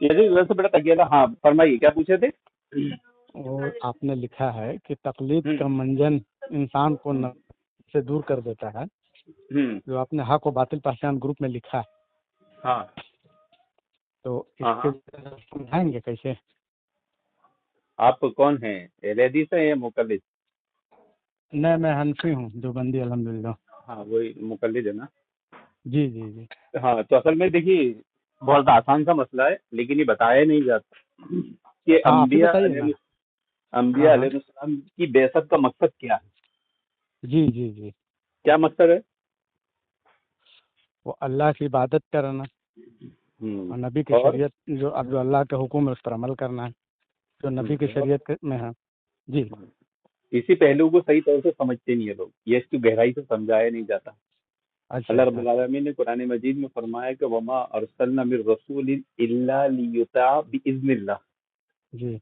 ویسے بڑا تگیلا. ہاں فرمائیے کیا پوچھے تھے. اور آپ نے لکھا ہے کہ تقلید کا منجن انسان کو سے دور کر دیتا ہے. جو آپ نے حق و باطل پہچان گروپ میں لکھا ہے. ہاں تو اس کے سمجھائیں گے کیسے؟ آپ کون ہیں, اہل حدیث ہیں یا مقلد؟ نہیں میں حنفی ہوں, دیوبندی الحمدللہ. ہاں وہی مقلد ہے نا. جی جی جی. ہاں تو اصل میں دیکھیے بہت آسان سا مسئلہ ہے, لیکن یہ بتایا نہیں جاتا کہ انبیاء علیہ السلام کی بعثت کا مقصد کیا ہے. جی جی جی. کیا مقصد ہے؟ وہ اللہ کی عبادت کرنا اور نبی کی شریعت جو اللہ کے حکم ہے اس پر عمل کرنا ہے, جو نبی کی شریعت میں ہے. جی. اسی پہلو کو صحیح طور سے سمجھتے نہیں ہیں لوگ, یہ اس کی گہرائی سے سمجھایا نہیں جاتا. اللہ رب العالمین نے قرآن مجید میں فرمایا کہ وما ارسلنا من رسول الا لیطاع باذن اللہ. جی.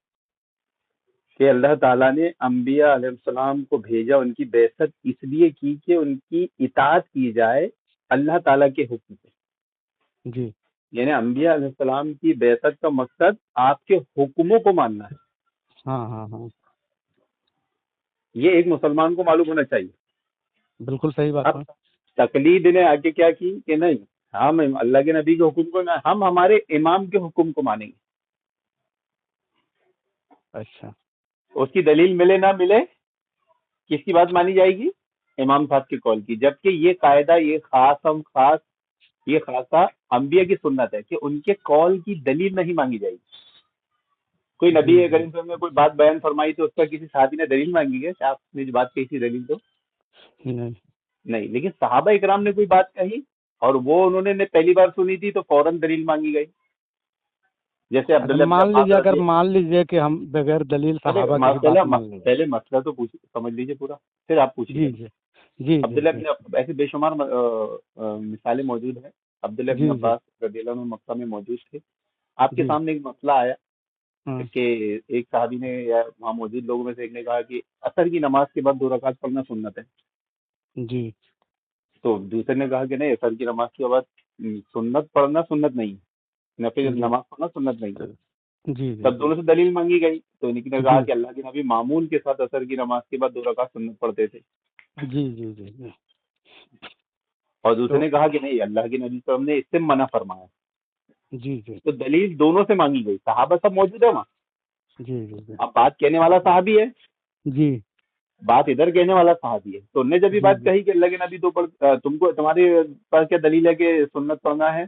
کہ اللہ تعالیٰ نے انبیاء علیہ السلام کو بھیجا, ان کی بعثت اس لیے کی کہ ان کی اطاعت کی جائے اللہ تعالیٰ کے حکم سے. جی. یعنی انبیاء علیہ السلام کی بعثت کا مقصد آپ کے حکموں کو ماننا ہے. ہاں ہاں ہاں. یہ ایک مسلمان کو معلوم ہونا چاہیے. بالکل صحیح بات ہے. تقلید نے آگے کیا کی کہ نہیں, ہم اللہ کے نبی کے حکم کو ہم ہمارے امام کے حکم کو مانیں گے. اچھا. اس کی دلیل ملے نہ ملے, کس کی بات مانی جائے گی؟ امام صاحب کے قول کی. جبکہ یہ قاعدہ, یہ خاصہ انبیاء کی سنت ہے کہ ان کے قول کی دلیل نہیں مانگی جائے گی. کوئی نبی کریم صلی اللہ علیہ وسلم نے کوئی بات بیان فرمائی تو اس پر کسی صحابی نے دلیل مانگی ہے کہ آپ نے جو بات کہی تھی دلیل تو نہیں. لیکن صحابہ اکرام نے کوئی بات کہی اور وہ انہوں نے پہلی بار سنی تھی تو فوراً دلیل مانگی گئی. جیسے عبداللہ مان لیجیے کہ ہم بغیر دلیل صحابہ کی بات مان لیں. پہلے مسئلہ تو سمجھ لیجیے پورا, پھر آپ پوچھیے. جی. عبداللہ ابن ایسے بے شمار مثالیں موجود ہیں. عبداللہ ابن عباس رضی اللہ عنہ مکہ میں موجود تھے. آپ کے سامنے ایک مسئلہ آیا کہ ایک صحابی نے یا وہاں موجود لوگوں میں سے ایک نے کہا کہ عصر کی نماز کے بعد 2 رکعت پڑھنا سنت ہے. جی. تو دوسرے نے کہا کہ نہیں, عصر کی نماز کے بعد سنت پڑھنا سنت نہیں, نفل نماز پڑھنا سنت نہیں. جی. تب دونوں سے دلیل مانگی گئی تو انہیں نے کہا کہ اللہ کے نبی معمول کے ساتھ عصر کی نماز کے بعد 2 رکعت سنت پڑھتے تھے. جی جی جی. اور دوسرے نے کہا کہ نہیں, اللہ کے نبی صلی اللہ علیہ وسلم نے اس سے منع فرمایا. جی جی. تو دلیل دونوں سے مانگی گئی. صحابہ سب موجود ہے وہاں. جی جی. اب بات کہنے والا صحابی ہے. جی. بات ادھر کہنے والا صحابی ہے. تو انہوں نے جب یہ بات کہی کہ اللہ کے نبی تم کو تمہارے پاس کیا دلیل ہے کہ سنت پڑھنا ہے,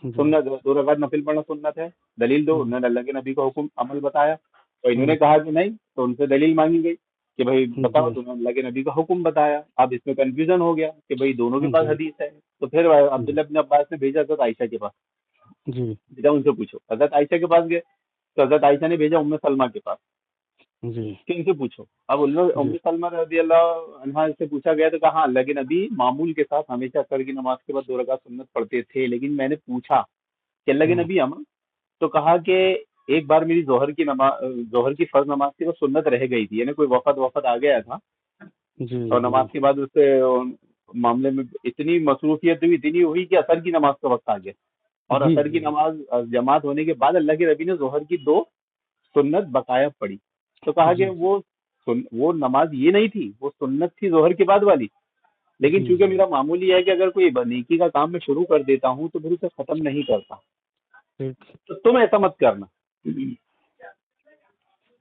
سنت 2 رکعت نفل پڑھنا سنت ہے, دلیل دو. انہوں نے اللہ کے نبی کا حکم عمل بتایا اور انہوں نے کہا کہ نہیں, تو ان سے دلیل مانگی گئی کہ بھائی بتاؤ, تم نے اللہ کے نبی کا حکم بتایا. اب اس میں کنفیوژن ہو گیا کہ بھائی دونوں کے پاس حدیث ہے. تو پھر عبداللہ ابن عباس نے بھیجا حضرت عائشہ کے پاس. جی. ان سے پوچھو. حضرت عائشہ کے پاس گئے تو حضرت عائشہ نے بھیجا ام سلمہ کے پاس. جی. کہ ان سے پوچھو. اب ام سلمہ رضی اللہ عنہا سے پوچھا گیا تو کہا اللہ کے نبی معمول کے ساتھ ہمیشہ عصر کی نماز کے بعد 2 رکعت سنت پڑھتے تھے, لیکن میں نے پوچھا کہ اللہ کے نبی امر, تو کہا کہ ایک بار میری ظہر کی فرض نماز کی وہ سنت رہ گئی تھی. یعنی کوئی وفد آ گیا تھا اور نماز کے بعد اس سے معاملے میں اتنی مصروفیت ہوئی, اتنی ہوئی کہ عصر کی نماز کا وقت آ گیا. اور عصر کی نماز جماعت ہونے کے بعد اللہ کے نبی نے ظہر کی 2 سنت بقایا پڑھی. تو کہا کہ وہ نماز یہ نہیں تھی, وہ سنت تھی ظہر کے بعد والی. لیکن چونکہ میرا معمول یہ ہے کہ اگر کوئی نیکی کا کام میں شروع کر دیتا ہوں تو پھر اسے ختم نہیں کرتا, تو تم ایسا مت کرنا.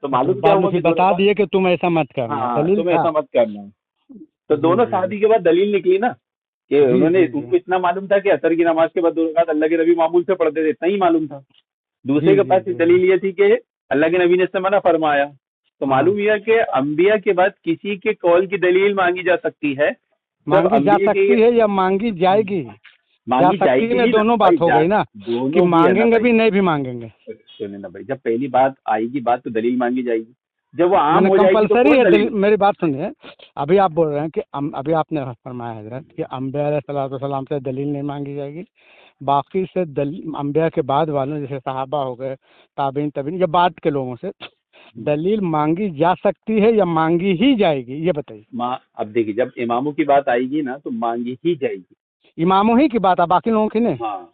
تو معلوم کیا ہوا کہ بتا دیے کہ تم ایسا مت کرنا, تم ایسا مت کرنا. تو دونوں صحابی کے بعد دلیل نکلی نا کہ انہوں نے, ان کو اتنا معلوم تھا کہ عصر کی نماز کے بعد 2 رکعت اللہ کے نبی معمول سے پڑھتے تھے, اتنا ہی معلوم تھا. دوسرے کے پاس دلیل یہ تھی کہ اللہ کے نبی نے اس سے منع فرمایا. تو معلوم یہ کہ انبیاء کے بعد کسی کے قول کی دلیل مانگی جا سکتی ہے, مانگی جا سکتی ہے یا مانگی جائے گی. مانگی جا سکتی ہے, دونوں بات ہو گئی نا, کہ مانگیں گے بھی نہیں بھی مانگیں گے. سنیں نا بھائی, جب پہلی بات آئے گی بات تو دلیل مانگی جائے گی. جب وہ عام ہو جائے گی کمپلسری ہے. میری بات سنیے, ابھی آپ بول رہے ہیں کہ ابھی آپ نے فرمایا حضرت کہ انبیاء علیہ السلام سے دلیل نہیں مانگی جائے گی, باقی سے انبیاء کے بعد والوں جیسے صحابہ ہو گئے, تابعین یا بعد کے لوگوں سے دلیل مانگی جا سکتی ہے یا مانگی ہی جائے گی, یہ بتائیے. اب دیکھیے, جب اماموں کی بات آئے گی نا تو مانگی ہی جائے گی. اماموں ہی کی بات ہے, باقی لوگوں کی نہیں. ہاں,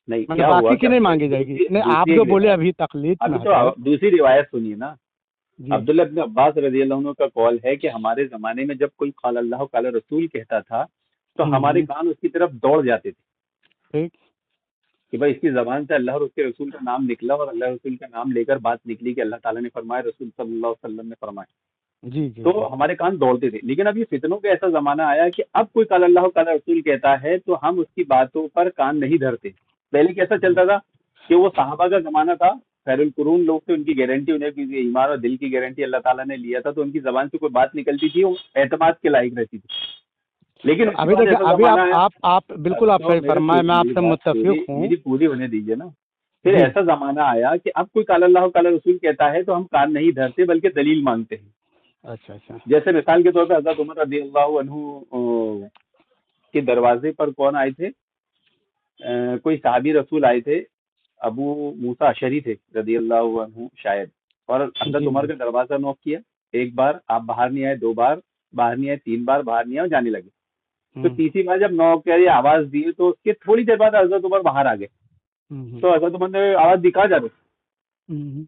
नहीं, मैंने क्या हुआ बाकी की कि नहीं मांगी जाएगी। नहीं, आप दूसरी जो एक बोले अभी तकलीद में अभी तो हजरत। दूसरी रिवायत सुनिए ना। जी अब्दुल्ला इब्न अब्बास रजी अल्लाह अन्हु का कॉल है कि हमारे जमाने में जब कोई काल अल्लाह काल रसूल कहता था तो हमारे कान उसकी तरफ दौड़ जाते थे ठीक। कि भाई इसकी जबान से अल्लाह और उसके रसूल का नाम निकला और अल्लाह रसूल का नाम लेकर बात निकली कि अल्लाह ताला ने फरमाया, रसूल सल्लल्लाहु अलैहि वसल्लम ने फरमाया, जी जी तो जी। हमारे कान दौड़ते थे। लेकिन अब ये फितनों का ऐसा जमाना आया कि अब कोई काल अल्लाह काल रसूल कहता है तो हम उसकी बातों पर कान नहीं धरते। पहले कैसा चलता था कि वो सहाबा का जमाना था, खैरुल कुरून लोग थे, उनकी गारंटी, उन्हें किसी ईमान और दिल की गारंटी अल्लाह ताला ने लिया था, तो उनकी जबान से कोई बात निकलती थी वो एतमाद के लायक रहती थी। लेकिन तो उसके अभी बाद देखिए, ऐसा अभी जमाना आया, आप बिल्कुल आप तो सही फरमाए, मैं मेरी आपसे बात मुत्तफिक हूँ। मेरी पूरी होने दीजिए ना। फिर जी। ऐसा जमाना आया कि अब कोई काल अल्लाह काल रसूल कहता है तो हम कान नहीं धरते बल्कि दलील मांगते हैं। अच्छा अच्छा। जैसे मिसाल के तौर पर हजरत उमर रदी अल्लाह अन्हु के दरवाजे पर कौन आए थे, कोई साहबी रसूल आए थे, अबू मूसा अशरी थे रदी अल्लाह अन्हु शायद, और हजरत जी उमर जी। का दरवाजा नॉक किया। एक बार आप बाहर नहीं आए, दो बार बाहर नहीं आए, तीन बार बाहर नहीं आए और जाने लगे। तो हम्म तीसरी बार जब नॉक करी, आवाज दी, तो उसके थोड़ी देर बाद हजरत उमर बाहर आ गए। हम्म तो हजरत उमर ने आवाज दिखा जा रहे, हम्म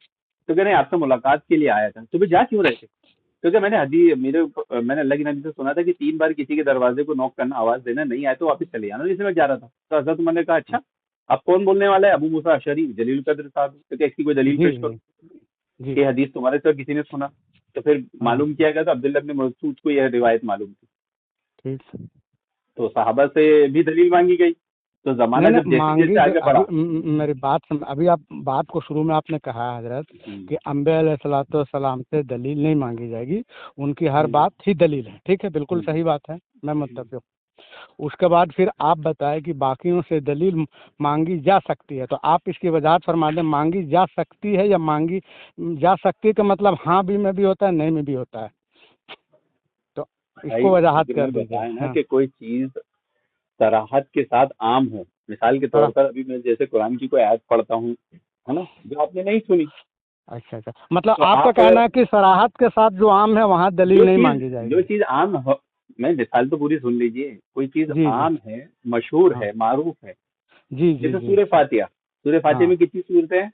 तो कह रहे आपसे मुलाकात के लिए आया था, तुम्हें जा क्यों रहे थे? क्योंकि मैंने अल्लाह के नबी से सुना था कि 3 बार किसी के दरवाजे को नॉक करना, आवाज देना, नहीं आए तो वापस चले जाना, जिसमें मैं जा रहा था। तो हजरत उमर ने कहा अच्छा, अब कौन बोलने वाला है? अबू मूसा अशरी जलील कद्र साहब। तो क्या इसकी कोई दलील जी पेश करो जी जी। कि हदीस तुम्हारे से किसी ने सुना? तो फिर हाँ मालूम किया गया तो अब्दुल्ला इब्न मसूद को यह रिवायत मालूम थी, ठीक। तो सहाबा से भी दलील मांगी गई। तो जमाना नहीं जब नहीं, जैसे मांगी जैसे आगे अभी बढ़ा। मेरी बात अभी आप बात को शुरू में आपने कहा है हजरत हम्म, कि अम्बिया अलैहिस्सलाम से दलील नहीं मांगी जाएगी, उनकी हर हम्म, बात ही दलील है। ठीक है, बिल्कुल हम्म, सही बात है, मैं मुत्तफिक हूँ। उसके बाद फिर आप बताएं कि बाकियों से दलील मांगी जा सकती है, तो आप इसकी वजाहत फरमा दें, मांगी जा सकती है या मांगी जा सकती है का मतलब हाँ भी में भी होता है, नहीं में भी होता है, तो भाई इसको वजाहत जिक्र कर में दीजिए। बताया ना हाँ कि कोई चीज सराहत के साथ आम हो। मिसाल के तौर थोड़ा। पर अभी मैं जैसे कुरान की कोई आयत पढ़ता हूँ, है ना, जो आपने नहीं सुनी, अच्छा अच्छा, मतलब तो आपका आप कहना है कि सराहत के साथ जो आम है वहाँ दलील जो नहीं चीज मांगी जो जाएगी। चीज आम हो, मैं मिसाल तो पूरी सुन लीजिए, कोई चीज जी जी। आम है, मशहूर हाँ है, मारूफ है, जी जी जैसे जी। सूर्य फातिहा हाँ में कितनी सूरतें हैं?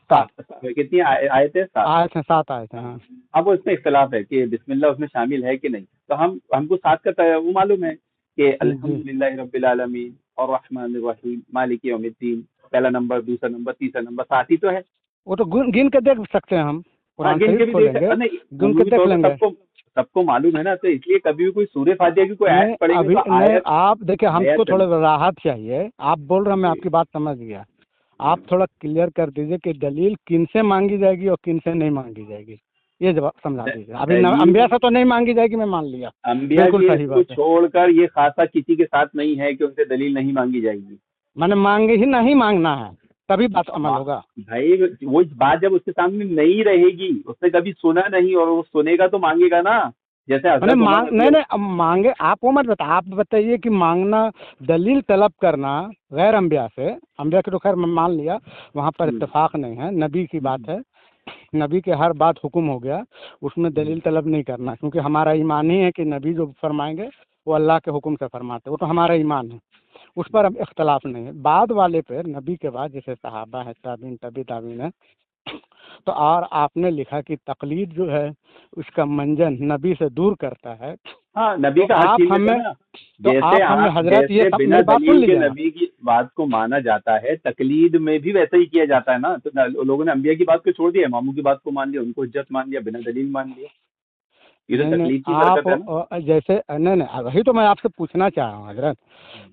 सात। 7। कितनी आयतें? 7। आए थे, सात आए थे हाँ। हाँ। अब वो इसमें इख्तलाफ है कि बिस्मिल्लाह उसमें शामिल है कि नहीं। तो हमको 7 का वो मालूम है कि जी। अल्हम्दुलिल्लाह रब्बिल आलमीन और रहमानिर रहीम मालिक यौमिद्दीन, पहला नंबर, दूसरा नंबर, तीसरा नंबर, 7 ही तो है। वो तो गिन के देख सकते हैं हम, हाँ, कुरान गिन के शरीफ भी देख खोलेंगे, नहीं, गिन के उमूमी देख तौर पर लेंगे। सबको सबको मालूम है ना, तो इसलिए कभी भी कोई सूर्य फातिहा की कोई नहीं आयत पढ़ेंगे अभी तो नहीं, आयत आप देखिए हमको आयत थोड़ा राहत चाहिए, आप बोल रहे हैं, मैं जी, आपकी बात समझ गया। आप थोड़ा क्लियर कर दीजिए कि दलील किन से मांगी जाएगी और किन से नहीं मांगी जाएगी, ये जवाब समझा दीजिए। अभी अंबिया दलील से तो नहीं मांगी जाएगी, मैं मान लिया, अंबिया बिल्कुल के सही को बात है। छोड़कर ये खासा किसी के साथ नहीं है कि उनसे दलील नहीं मांगी जाएगी। मैंने मांगे ही नहीं मांगना है, तभी बात अमल मा- होगा। भाई वो बात जब उसके सामने नहीं रहेगी, उसने कभी सुना नहीं और वो सुनेगा तो मांगेगा ना। जैसे मैंने हजरत उमर नहीं नहीं, अब मांगे आप वो मत बताइए, आप बताइए कि मांगना, दलील तलब करना गैर अंबिया से, अंबिया के तो खैर मैं मान लिया, वहाँ पर हम्म, इत्तेफाक नहीं है, नबी की बात है, नबी के हर बात हुक्म हो गया, उसमें दलील तलब नहीं करना, क्योंकि हमारा ईमान ही है कि नबी जो फरमाएंगे वो अल्लाह के हुक्म से फरमाते, वो तो हमारा ईमान है, उस पर अब इख्तलाफ नहीं है। बाद वाले पे, नबी के बाद जैसे सहाबा है, ताबीन, तबी ताबीन है, तो और आपने लिखा कि तकलीद जो है उसका मंजन नबी से दूर करता है, हाँ, तो नबी का हक आप छीन लेता हमें ना। जैसे हमें आप हजरत ये जैसे सब बिना मेरी बात सुन दलील के लीजिए ना। नबी की बात को माना जाता है, तकलीद में भी वैसा ही किया जाता है ना। तो लोगों ने अंबिया की बात को छोड़ दिया, इमामों की बात को मान लिया, उनको इज्जत मान लिया, बिना दलील मान लिया। ये नहीं तो नहीं, तकलीद की आप बरकत है ना। जैसे नहीं नहीं, वही तो मैं आपसे पूछना चाह रहा हूँ हजरत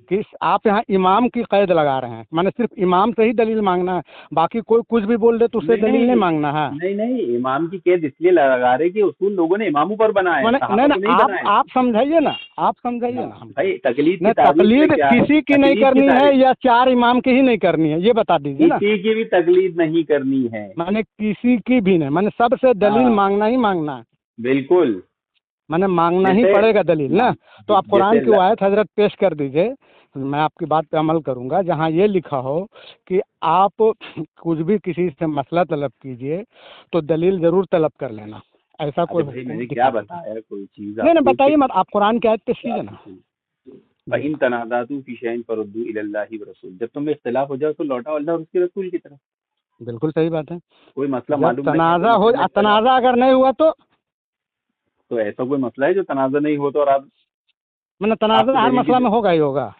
कि आप यहाँ इमाम की कैद लगा रहे हैं, मैंने सिर्फ इमाम से ही दलील मांगना है, बाकी कोई कुछ भी बोल दे तो उससे नहीं दलील नहीं नहीं मांगना है। नहीं नहीं, इमाम की कैद इसलिए लगा रहे कि उसूल लोगों ने इमामों पर बनाए हैं, मैंने नहीं सहाबा को नहीं नहीं, बनाए। आप समझाइए ना, आप समझाइए हाँ, ना हमको। भाई तकलीद की नहीं, तारीफ में तकलीद क्या है? किसी की नहीं तकलीद की करनी है तारीफ या चार इमाम की ही नहीं करनी है, ये बता दीजिए ना। किसी की भी तकलीद नहीं करनी है। मैंने किसी की भी नहीं, मैंने सबसे दलील हाँ, मांगना ही मांगना है, बिल्कुल। मैंने मांगना ही जैसे पड़ेगा दलील ना। तो आप कुरान जैसे की वो आयत हजरत पेश कर दीजिए, मैं आपकी बात पे अमल करूंगा, जहाँ ये लिखा हो कि आप कुछ भी किसी से मसला तलब कीजिए तो दलील जरूर तलब कर लेना, ऐसा अरे कोई भाई हुक्म मैंने क्या दिखा दीजिए। बताया, कोई चीज नहीं नहीं, आपको कि बताइए मत, आप कुरान की आयत पेश कीजिए ना। فَإِن تَنَازَعْتُمْ فِي شَيْءٍ فَرُدُّوهُ إِلَى اللَّهِ وَالرَّسُولِ، جب تم میں اختلاف ہو جائے تو لوٹاؤ اللہ اور اس کے رسول کی طرف. بالکل صحیح بات ہے. کوئی مسئلہ جب معلوم نہیں ہے تو تنازع ہو، مسئلے میں اختلاف، تنازع اگر نہیں ہوا تو ایسا کوئی مسئلہ ہے جو تنازع نہیں ہو تو اور آپ تنازع کو ہر دلیل مسئلہ کی، میں ہوگا ہی ہوگا.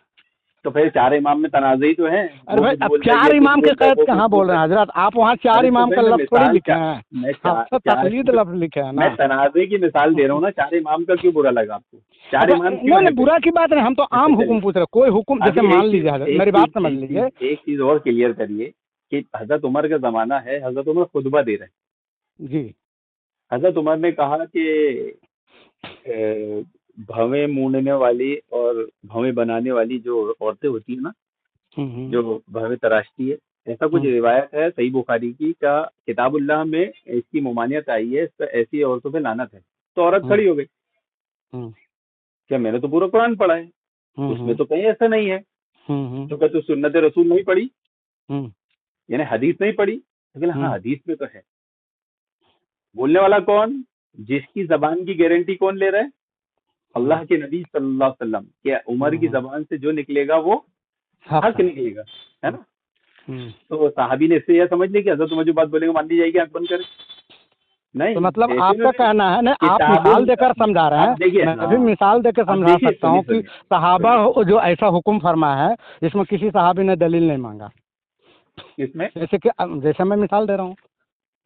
تو پھر چار امام میں تنازع ہی تو ہے. ارے بھائی اب چار امام کے قید کہاں بول رہے ہیں حضرت؟ آپ وہاں چار امام کا لفظ تھوڑی لکھے ہیں، آپ تو تقلید لفظ لکھے ہیں میں نا. تنازع کی مثال دے رہا ہوں نا. چار امام کا کیوں برا لگا آپ کو؟ چار امام کیوں ہے؟ برا کی بات نہیں، ہم تو عام حکم پوچھ رہے. کوئی حکم جیسے مان لیجیے حضرت، میری بات سمجھ لیجیے. ایک چیز اور کلیئر کریے کہ حضرت عمر کا زمانہ ہے، حضرت عمر خطبہ دے رہے ہیں. جی. حضرت عمر نے کہا کہ بھویں مونڈنے والی اور بھویں بنانے والی جو عورتیں ہوتی ہیں نا، جو بھویں تراشتی ہے، ایسا کچھ روایت ہے صحیح بخاری کی کا کتاب اللہ میں اس کی ممانعت آئی ہے، اس پہ ایسی عورتوں پہ لعنت ہے. تو عورت کھڑی ہو گئی کہ میں نے تو پورا قرآن پڑھا ہے، اس میں تو کہیں ایسا نہیں ہے. تو کہ تو سنت رسول نہیں پڑھی، یعنی حدیث نہیں پڑھی. لیکن ہاں حدیث میں تو ہے. بولنے والا کون؟ جس کی زبان کی گارنٹی کون لے رہا ہے؟ اللہ کے نبی صلی اللہ علیہ وسلم. کہ عمر کی زبان سے جو نکلے گا وہ حق نکلے گا، ہے نا. تو صحابی نے اس سے یہ سمجھ لیا کہ حضرت عمر جو بات بولے گا مان لی جائے گی، آنکھ بند کرے. نہیں، تو مطلب آپ کا کہنا ہے نا، آپ مثال دے کر سمجھا رہے ہیں. میں بھی مثال دے کے سمجھا سکتا ہوں کہ صحابہ جو ایسا حکم فرمایا ہے جس میں کسی صحابی نے دلیل نہیں مانگا. اس میں جیسے میں مثال دے رہا ہوں،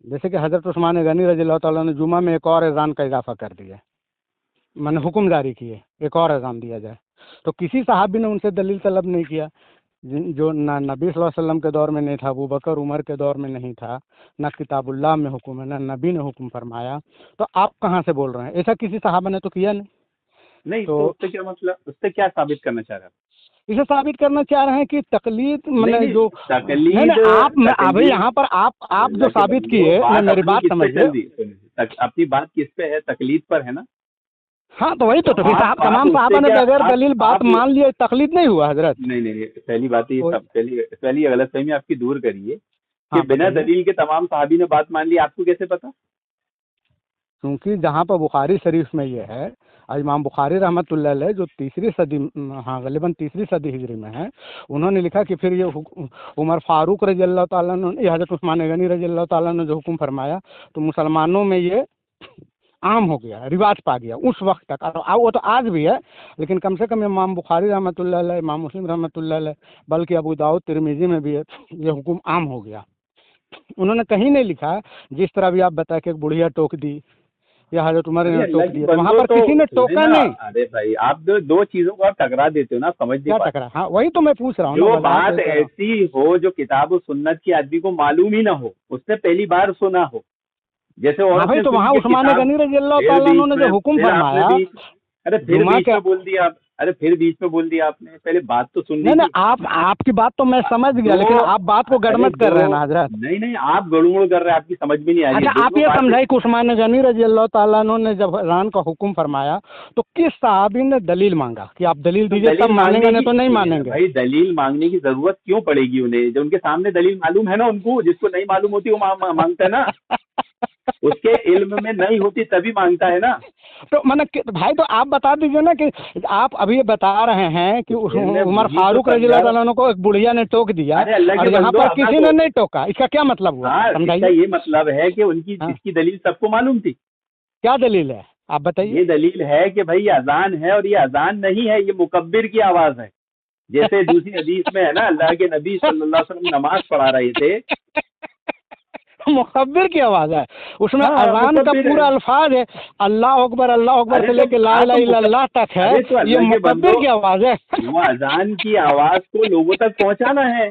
جیسے کہ حضرت عثمان غنی رضی اللہ تعالیٰ نے جمعہ میں ایک اور اذان کا اضافہ کر دیا، میں نے حکم جاری کیے ایک اور اذان دیا جائے. تو کسی صحابی نے ان سے دلیل طلب نہیں کیا، جو نہ نبی صلی اللہ علیہ وسلم کے دور میں نہیں تھا، ابو بکر عمر کے دور میں نہیں تھا، نہ کتاب اللہ میں حکم ہے، نہ نبی نے حکم فرمایا. تو آپ کہاں سے بول رہے ہیں؟ ایسا کسی صحابہ نے تو کیا نہیں. تو اس سے کیا مطلب، اس سے کیا ثابت کرنا چاہ رہا ہے؟ اسے ثابت کرنا چاہ رہے ہیں کہ تقلید جو تقلید ابھی یہاں پر آپ جو ثابت کیے، میری بات سمجھیے. اپنی بات کس پہ ہے؟ تقلید پر ہے نا. ہاں تو وہی تو صاحب تمام صحابہ نے بغیر دلیل بات مان لیا، تقلید نہیں ہوا حضرت. نہیں، پہلی بات پہلی غلط فہمی آپ کی دور کریے کہ بنا دلیل کے تمام صحابی نے بات مان لی. آپ کو کیسے پتا؟ کیونکہ جہاں پر بخاری شریف میں یہ ہے، امام بخاری رحمۃ اللہ علیہ جو تیسری صدی، غالباً تیسری صدی ہجری میں ہے، انہوں نے لکھا کہ پھر یہ عمر فاروق رضی اللہ تعالیٰ نے، حضرت عثمان غنی رضی اللہ تعالیٰ نے جو حکم فرمایا تو مسلمانوں میں یہ عام ہو گیا، رواج پا گیا اس وقت تک. وہ تو آج بھی ہے، لیکن کم سے کم امام بخاری رحمۃ اللہ علیہ، امام مسلم رحمۃ اللہ علیہ، بلکہ ابو داؤد ترمذی میں بھی یہ حکم عام ہو گیا. انہوں نے کہیں نہیں لکھا جس طرح بھی آپ بتا کہ ایک بڑھیا ٹوک دی یا حضرت عمر نے ٹوک دیا، وہاں پر کسی نے ٹوکا نہیں. ارے بھائی آپ دو چیزوں کو آپ ٹکرا دیتے ہو نا، سمجھ نہیں پاتے. ہاں وہی تو میں پوچھ رہا ہوں. جو بات ایسی ہو جو کتاب و سنت کی آدمی کو معلوم ہی نہ ہو، اس نے پہلی بار سنا ہو، جیسے بھائی تو وہاں عثمان غنی رضی اللہ تعالیٰ نے جو حکم فرمایا، ارے پھر بیچ میں بول دیا آپ، آپ نے پہلے بات تو سن لی. نہیں، آپ کی بات تو میں سمجھ گیا، لیکن آپ بات کو گڑمٹ کر رہے ہیں نا حضرت. نہیں، آپ گڑمڑ کر رہے ہیں، آپ کی سمجھ میں نہیں آ رہی. اچھا آپ یہ سمجھائے کہ عثمان غنی رضی اللہ تعالیٰ نے جب اذان کا حکم فرمایا تو کس صحابی نے دلیل مانگا کہ آپ دلیل دیجیے تب مانیں گے، نہیں تو نہیں مانیں گے؟ بھائی دلیل مانگنے کی ضرورت کیوں پڑے گی انہیں؟ جو ان کے سامنے دلیل معلوم ہے نا ان کو. جس کو نہیں معلوم ہوتی وہ مانگتا ہے نا، اس کے علم میں نہیں ہوتی تبھی مانگتا ہے نا. تو بھائی تو آپ بتا دیجیے نا کہ آپ ابھی یہ بتا رہے ہیں کہ عمر فاروق رضی اللہ تعالیٰ کو ایک بڑھیا نے ٹوک دیا اور یہاں پر کسی نے نہیں ٹوکا، اس کا کیا مطلب ہوا؟ سمجھائیے. یہ مطلب ہے کہ ان کی اس کی دلیل سب کو معلوم تھی. کیا دلیل ہے آپ بتائیے؟ یہ دلیل ہے کہ بھائی یہ اذان ہے، اور یہ اذان نہیں ہے، یہ مکبر کی آواز ہے. جیسے دوسری حدیث میں ہے نا، اللہ کے نبی صلی اللہ علیہ وسلم نماز پڑھا رہے تھے، مخبر کی آواز ہے، اس میں اذان کا پورا الفاظ ہے، اللہ اکبر سے لے کے لا الہ الا اللہ تک ہے، یہ مخبر کی آواز ہے. وہ اذان کی آواز کو لوگوں تک پہنچانا ہے.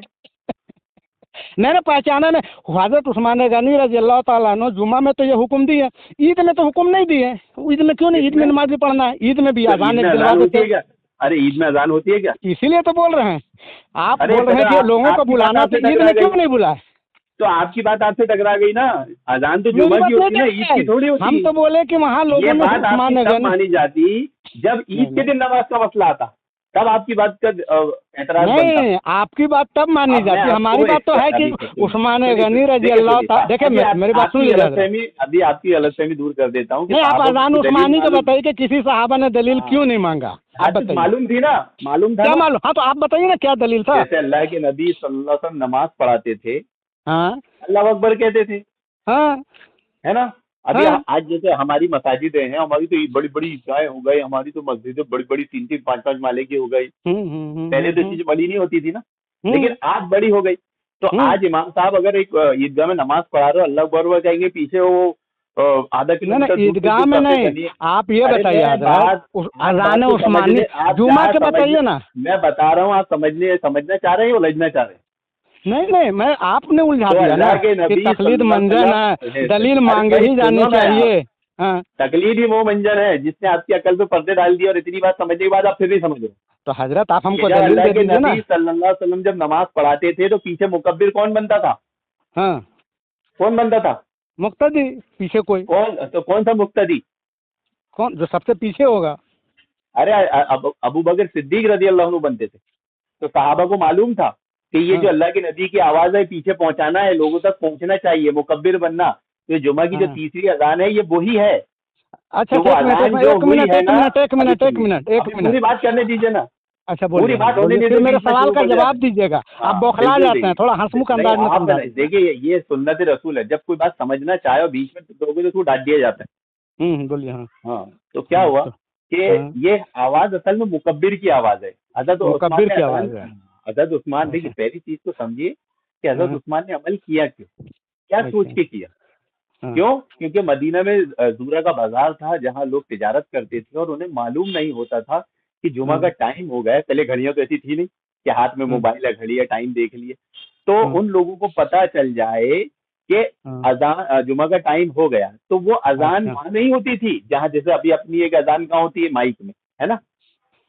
نہیں پہچانا نہیں. حضرت عثمان غنی رضی اللہ تعالیٰ نے جمعہ میں تو یہ حکم دی ہے، عید میں تو حکم نہیں دی ہے. عید میں کیوں نہیں؟ عید میں نماز بھی پڑھنا ہے، عید میں بھی اذان دلوا دیتے ہیں. ارے عید میں اذان ہوتی ہے کیا؟ اسی لیے تو بول رہے ہیں. آپ بول رہے ہیں کہ لوگوں کو بلانا تھا، عید میں کیوں نہیں بلائے؟ تو آپ کی بات آپ سے ٹکرا گئی نا. اذان تو جمعہ کی ہوتی ہے، عید کی تھوڑی ہوتی ہے. ہم تو بولے کہ وہاں لوگوں نے بات آپ کی تب مانی جاتی جب عید کے دن نماز کا مسئلہ آتا. तब आपकी बात का एतराज बनता। नहीं, आपकी बात तब मानी अब मैं जाती है, हमारी आपको बात तो है अभी कि उस्मान गनी रजी देखिए अल्लाह सुनिए, देखिए अभी मेरी बात सुन आपकी लीजिए। गलतफहमी, अभी आपकी गलतफहमी दूर कर देता हूँ कि नहीं, आप सहाबा अजान को दलील उस्मानी का मालूम। बताइए कि किसी साहबा ने दलील हाँ क्यों नहीं मांगा, हाँ, आप तो बताइए। मालूम थी ना, मालूम था क्या ना। मालूम? हाँ, तो आप बताइए ना क्या दलील था। जैसे अल्लाह के नबी सल्लल्लाहु अलैहि वसल्लम नमाज पढ़ाते थे, हाँ अल्लाह अकबर कहते थे, हाँ है ना। अभी हाँ। आज जैसे हमारी मसाजिदें हैं, हमारी तो बड़ी बड़ी ईदगाहें हो गई, हमारी तो मस्जिदें बड़ी बड़ी 3-3 5-5 माले की हो गई। पहले तो चीज बड़ी नहीं होती थी ना, हम्म लेकिन आज बड़ी हो गई। तो हम्म। आज इमाम साहब अगर एक ईदगाह में नमाज पढ़ा रहे हो, अल्लाह अकबर कहेंगे, पीछे वो आधा नहीं नहीं, किलोमीटर दूर पे ईदगाह जो में सफे नहीं, बनी है। आप ये अरे बताइए मैं हजरत, बात, आप अजान बात को उस्मानी समझने, आप जुमा जहाँ के बताइए ना। मैं बता रहा हूँ, आप समझना चाह रहे हैं, उलझना चाह रहे हैं। नहीं नहीं, मैं आपने उलझा तो दिया ना अल्लाह के कि नबी तकलीद सल्लल्लाहु अलैहि मंजन वसल्लम, है, दलील अरे मांगे भाई ही जानी सुनो ना, चाहिए। हाँ, तकलीद ही वो मंजर है जिसने आपकी अकल पे पर्दे डाल दिए, और इतनी बात समझने के बाद आप फिर नहीं समझ रहे। तो हजरत आप ठीक है, हमको जब दलील अल्लाह दे के दीजिए ना। नबी सल्लल्लाहु अलैहि वसल्लम जब नमाज पढ़ाते थे तो पीछे मुकब्बिर कौन बनता था? हाँ, कौन बनता था? मुक्तदी, पीछे कोई कौन सा मुक्तदी? कौन जो सबसे पीछे होगा। अरे अबू बकर सिद्दीक रजी अल्लाह अन्हु बनते थे। तो सहाबा को मालूम था कि ये जो हाँ अल्लाह के नबी की आवाज है, पीछे पहुंचाना है, लोगों तक पहुंचना चाहिए, मुकब्बिर बनना। तो ये जुमा की जो हाँ। तीसरी अजान है, ये वही है। अच्छा तो वो अच्छा, एक मिनट अजान जो एक हुई मिनट है एक ना, मिनट एक अभी मिनट एक सुनिए, मिनट एक अभी पूरी मिनट। बात करने दीजिए ना, अच्छा पूरी बोलिए, हाँ बात होने बोलिए, फिर दीजिए, मेरे बीच में सवाल शुरू का कर दे रहे जवाब हैं। दीजिएगा। आप हाँ बौखला बिल्कुल जाते हैं, थोड़ा हंसमुख नहीं, अंदाज में आप समझा दीजिए। देखिए, ये सुन्नत रसूल है, जब कोई बात समझना चाहे और बीच में दोगे तो उसको डांट दिया जाता है। बोलिए। हाँ हाँ, तो क्या हुआ तो कि हाँ, ये आवाज असल में मुकब्बिर की आवाज है। हजरत उस्मान मुकब्बिर ने की अजान, आवाज़ है। हजरत उस्मान, देखिए अच्छा। पहली चीज तो समझिए कि हजरत हाँ उस्मान ने अमल किया क्यों, क्या सोच अच्छा। के किया। हाँ क्यों? क्योंकि मदीना में जूरा का बाजार था जहाँ लोग तिजारत करते थे, और उन्हें मालूम नहीं होता था कि जुमा का हाँ टाइम हो गया है। पहले घड़ियां तो ऐसी थी नहीं कि हाथ में हाँ मोबाइल है, घड़ी है, टाइम देख लिए। तो हाँ उन लोगों को पता चल जाए कि हाँ। अजान, जुमा का टाइम हो गया, तो वो अजान अच्छा। वहां नहीं होती थी जहाँ जैसे अभी अपनी एक अजान कहाँ होती है, माइक में, है ना।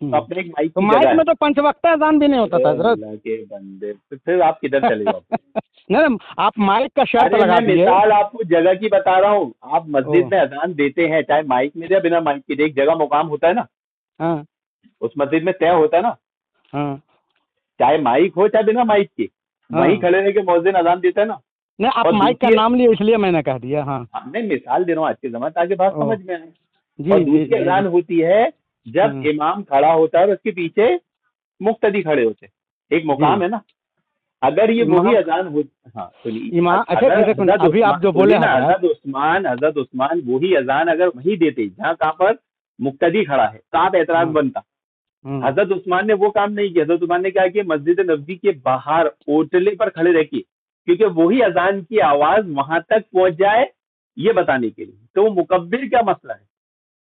तो अपने एक माइक तो की माइक जगह में है। तो पंचवक्ता अजान भी नहीं होता था अरे हजरत। अल्लाह के बंदे, तो फिर आप किधर चले जाते हैं? नहीं नहीं, आप माइक का शर्त अरे लगा मैं दिए। मिसाल आपको जगह की बता रहा हूँ। आप ओ मस्जिद में अजान देते हैं, चाहे माइक में दे या बिना माइक के दे, एक जगह मुकाम होता है ना, हाँ उस मस्जिद में तय होता है ना, हाँ चाहे माइक हो चाहे बिना माइक के, वहीं हाँ। खड़े रह के मौजिन अजान देता है ना। नहीं, आप और माइक का दूसरी, नाम लिए इसलिए मैंने कह दिया। हाँ। मैं मिसाल दे रहा हूँ आज के जमाने, ताकि बात ओ समझ में आए। जी और जी दूसरी जी जी। अजान होती है जब हाँ इमाम खड़ा होता है और उसके पीछे मुक्तदी खड़े होते हैं, एक जी। मुकाम है ना। अगर ये वही इमाम अजान हो, हाँ सुनिए, इमाम, अच्छा अगर एक मिनट, हजरत अभी आप उस्मान, जो बोले सुनिए ना, हजरत। हजरत उस्मान वही अजान अगर वही देते जहाँ कहाँ पर मुक्तदी खड़ा है, तो आप एतराज हाँ बनता। हाँ। हजरत उस्मान ने वो काम नहीं किया। हजरत उस्मान ने क्या किया, मस्जिद नबी के बाहर ओटले पर खड़े रह के, क्योंकि वही अजान की आवाज वहां तक पहुंच जाए, ये बताने के लिए। तो वो मुकब्बिर क्या मसला है।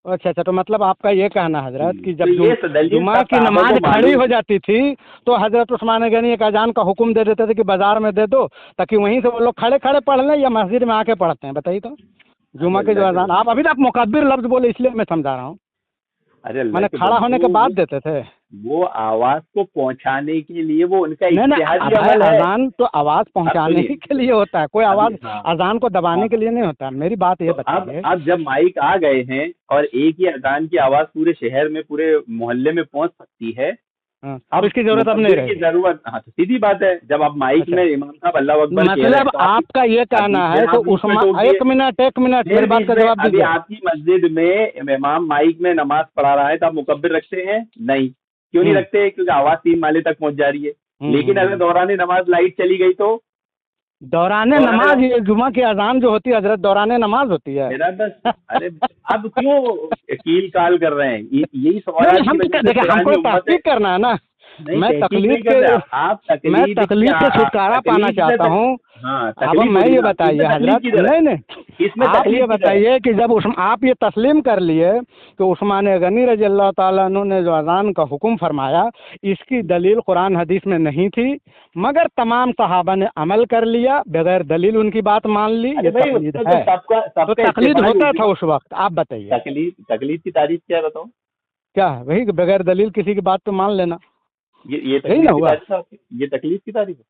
अच्छा अच्छा, तो मतलब आपका ये कहना हजरत कि तो जब ये दलील जुमा सब की साहबा नमाज को खड़ी मालूम हो थी। जाती थी तो हजरत उस्मान गनी एक अजान का हुक्म दे देते थे कि बाजार में दे दो, ताकि वहीं से वो लोग खड़े खड़े पढ़ लें, या मस्जिद में आके पढ़ते हैं, बताइए तो। अरे जुमा के जो अल्लाह के अजान, आप बंदे, अभी तक मुकब्बिर लफ्ज बोले इसलिए मैं समझा रहा हूँ। अरे अल्लाह मैंने के खड़ा होने बंदे, के बाद देते थे। वो आवाज को पहुंचाने के लिए वो उनका नहीं नहीं, इज्तिहादी भाई अमल है। अजान तो आवाज अब पहुंचाने ही सुनिए, के लिए होता है, कोई अभी आवाज हाँ अजान को हाँ, दबाने के लिए नहीं होता। मेरी बात तो ये अब बताइए। अब जब माइक आ गए हैं और एक ही अजान की आवाज पूरे शहर में, पूरे मोहल्ले में पहुंच सकती है, हाँ, तो अब इसकी जरूरत अब नहीं मुकद्दर की रही। जरूरत, हाँ तो सीधी बात है, जब आप माइक अच्छा, में इमाम साहब अल्लाह अकबर कह रहे हैं मतलब तो आप आपका ये कहना है तो आप बीच में उस्मान, टोक दिए। एक मिनट फिर मेरी बात बीच का में, जवाब अभी दीजिए। आपकी मस्जिद में इमाम माइक में नमाज पढ़ा रहा है तो आप मुकब्बिर रखते हैं? नहीं। क्यों नहीं हम्म रखते? क्योंकि आवाज 3 माले तक पहुंच जा रही है। लेकिन अगर हम्म। दौरान नमाज लाइट चली गई तो, दौरान दौरान नमाज, ये जुमा की अजान जो होती है हजरत, दौरान नमाज होती है। मेरा बस, अरे अब क्यों कील काल कर रहे हैं? यही नहीं सवाल नहीं, की हम तो वजह से देखिए, हमको पुरानी तो उम्मत है। तहकीक करना है ना। नहीं, मैं तहकीक तकलीद नहीं कर के रहे आप, मैं तकलीद से छुटकारा पाना तकलीद से चाहता हूँ। हाँ, अब तकलीफ मैं बोलिए ये ना, बताइए इसमें तकलीफ हजरत, किधर है? नहीं नहीं, इसमें आप ये तकलीफ किधर है? बताइए कि जब आप ये तस्लीम कर लिए कि उस्मान गनी रजी अल्लाह ताला अन्हु ने जो अजान का हुक्म फरमाया, इसकी दलील कुरान हदीस में नहीं थी, मगर तमाम सहाबा ने अमल कर लिया, बगैर दलील उनकी बात मान ली, अरे ये भाई, तकलीद उसमें तो है। सबका तो सबका तकलीद इत्तेफाक होता था इज्मा। उस वक्त, आप बताइए। तकलीफ की तारीफ क्या है बताओ? क्या है वही कि बगैर दलील किसी की बात तो मान लेना, ये यही ना तकलीफ की हुआ। तारीफ है आपकी? ये तकलीफ की तारीफ है?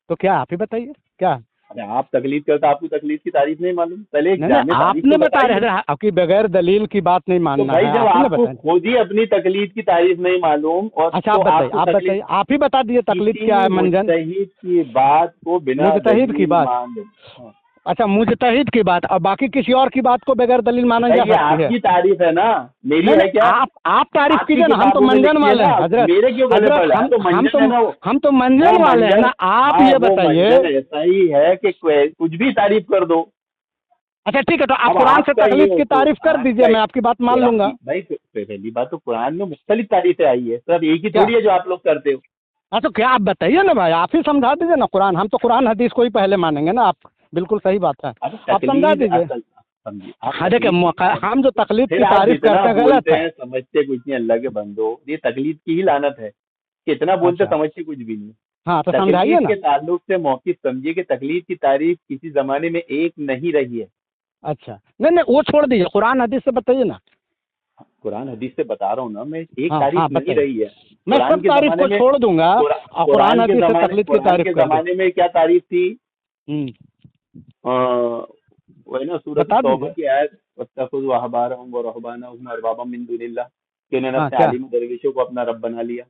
तो क्या आप ही बताइए क्या है? अरे आप तकलीद करते, आपको तकलीद की तारीफ नहीं मालूम? पहले एक नहीं जामे तारीफ आपने तो बताया बताइए। है आपकी बगैर दलील की बात नहीं तो मानना भाई है, जब आपने आपको बताया। खुद ही अपनी तकलीद की तारीफ नहीं मालूम और अच्छा तो आप बताइए, आपको आप तकलीद, बताइए, आप ही बता दीजिए तकलीद किसी क्या है मंजन। मुजतहिद की बात को बिना मुजतहिद की दलील बात, मान लो। हाँ। अच्छा मुजतहिद की बात, और बाकी किसी और की बात को बगैर दलील माना भाई जा ये सकती है? आपकी तारीफ है ना, मेरी नहीं है नहीं, क्या? आप तारीफ आपकी कीजिए ना, हम तो किताबों में मंजन लिखी है वाले ना, हैं हजरत। मेरे क्यों गले हजरत पड़ रहा है? तो मंजन है ना वो। हम तो वो मंजन वाले हैं मंजन, ना, आप हाँ ये वो बताइए। मंजन ऐसा ही है कि कुछ भी तारीफ कर दो। अच्छा ठीक है, तो आप अब कुरान से आपका तकलीद ये की तो तारीफ कर दीजिए, मैं आपकी बात मान लूंगा। भाई पहली बात तो कुरान में मुख्तलिफ तारीफें आई है, सब एक ही क्या? थोड़ी है जो आप लोग करते हो। हाँ तो क्या आप बताइए ना भाई, आप ही समझा दीजिए ना कुरान, हम तो कुरान हदीस को ही पहले मानेंगे ना। आप बिल्कुल सही बात है, अब आप समझा तकलीद दीजिए। असल समझिए आप हाँ देखिए, तकलीद की तारीफ, हम जो तकलीद फिर की आप तारीफ जितना करते हैं गलत बोलते है। हैं समझते कुछ नहीं, अल्लाह के बंदो, ये तकलीद की ही लानत है कि इतना बोलते अच्छा समझते कुछ भी नहीं। हाँ तो समझाइए तकलीद ना। के ताल्लुक से मौक़िफ़ समझिए कि तकलीद की तारीफ किसी जमाने में एक नहीं रही है। अच्छा नहीं नहीं, वो छोड़ दीजिए, कुरान हदीस से बताइए ना। कुरान हदीस से बता रहा हूँ ना मैं, एक हाँ तारीफ हाँ नहीं बताइए, रही है। मैं कुरान सब के तारीफ ज़माने को में छोड़ दूंगा और कुरान हदीस से तकलीद की कुरान तारीफ के कर दी। ज़माने में क्या तारीफ थी? हम्म, वही ना सूरत बता तौबा दीजिए। की आयत, वत्तख़ुज़ू अहबारहुम व रहबानहुम अरबाबम मिन दुनिल्लाह, कि उन्होंने हाँ अपने क्या आलिम दरवेशों को अपना रब बना लिया।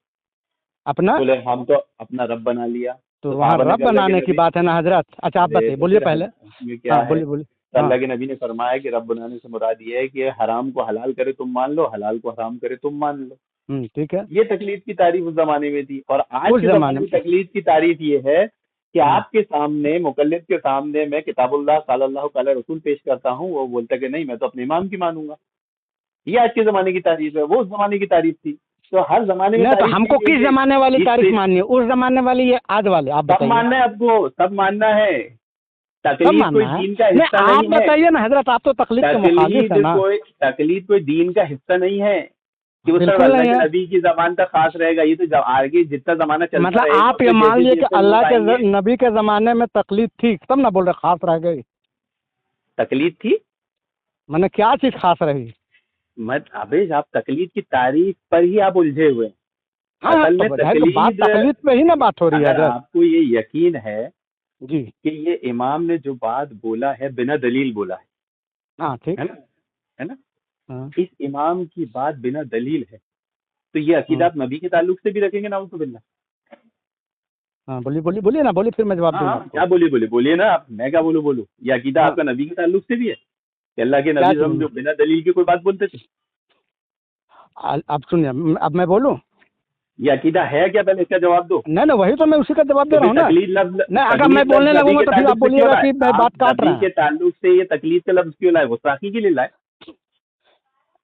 अपना, बोले हम तो अपना रब बना लिया। तो तो वहाँ साहबा ने रब कहा अल्लाह के बनाने की नबी, बात है ना हजरत। अच्छा आप अरे बताइए, तो बोलिए फिर पहले। इसमें क्या हाँ है? बोलिए बोलिए। तो हाँ अल्लाह के नबी ने फरमाया कि रब बनाने से मुराद ये है कि हराम को हलाल करे तुम मान लो, हलाल को हराम करे तुम मान लो। ठीक है। ये तकलीद की तारीफ उस जमाने में थी। और आज उस के जमाने जमाने में। में तकलीद की तारीफ ये है कि हाँ आपके सामने मुकल्लिद के सामने मैं किताबुल्लाह सल्लल्लाहु अलैहि रसूल पेश करता हूँ, वो बोलता है कि नहीं मैं तो अपने इमाम की मानूंगा। ये आज के जमाने की तारीफ है, वो उस जमाने की तारीफ थी। तो हर जमाने में नहीं तो तारीफ हमको की किस गई जमाने वाली है। तारीफ माननी है, उस जमाने वाली या आज वाली, आप सब बताइए। मानना है आपको, सब मानना है। सब तकलीद कोई मानना है? दीन का नहीं हिस्सा आप नहीं है। बताइए ना हजरत, आप तो तकलीद के मुखालिफ है ना। तकलीद कोई दीन का हिस्सा नहीं है कि वो सिर्फ बिल्कुल अल्लाह नहीं के है। नबी की जबान तक खास रहेगा। ये तो जब आगे जितना जमाना चलता मतलब रहेगा आप ये उसमें मान जैसे लिए कि जैसे अल्लाह लोग के आएंगे। नबी के जमाने में तकलीद थी, तब ना बोल रहे खास रह गई। तकलीद थी, मैंने क्या चीज खास रही? मत अबे आप तकलीद की तारीफ पर ही आप उलझे हुए हैं। हाँ हाँ, असल तो में जाहिर तो बात तकलीद, तकलीद पे ही ना बात हो रही है अगर हजरत। आपको ये यकीन है जी कि ये इमाम ने जो बात बोला है बिना दलील बोला हाँ ठीक। है ना, है ना, हाँ इस इमाम की बात बिना दलील है, तो ये अकीदा आप नबी के ताल्लुक से भी रखेंगे ना उसको बिल्ला। हाँ बोलिए बोलिए बोलिए ना, बोलिए फिर मैं जवाब हाँ दूंगा हाँ, आपको। क्या बोलिए ना आप, मैं क्या बोलूँ? ये अकीदा हाँ आपका नबी के ताल्लुक से भी है कि अल्लाह के क्या नबी चीज? हम जो बिना दलील की कोई बात बोलते थे? अब सुनिए, अब मैं बोलूँ? ये अकीदा है क्या? पहले इसका जवाब दो। नहीं नहीं, वही तो मैं उसी का जवाब दे तो रहा फिर हूँ ना। नहीं अगर मैं बोलने नबी लगूंगा के तो फिर आप ताल्लुक से क्यों बोलिएगा लाए? कि मैं आप बात काट नबी रहे के ताल्लुक से ये तकलीद के लफ्ज क्यों लाए? गुस्ताखी के लिए लाए?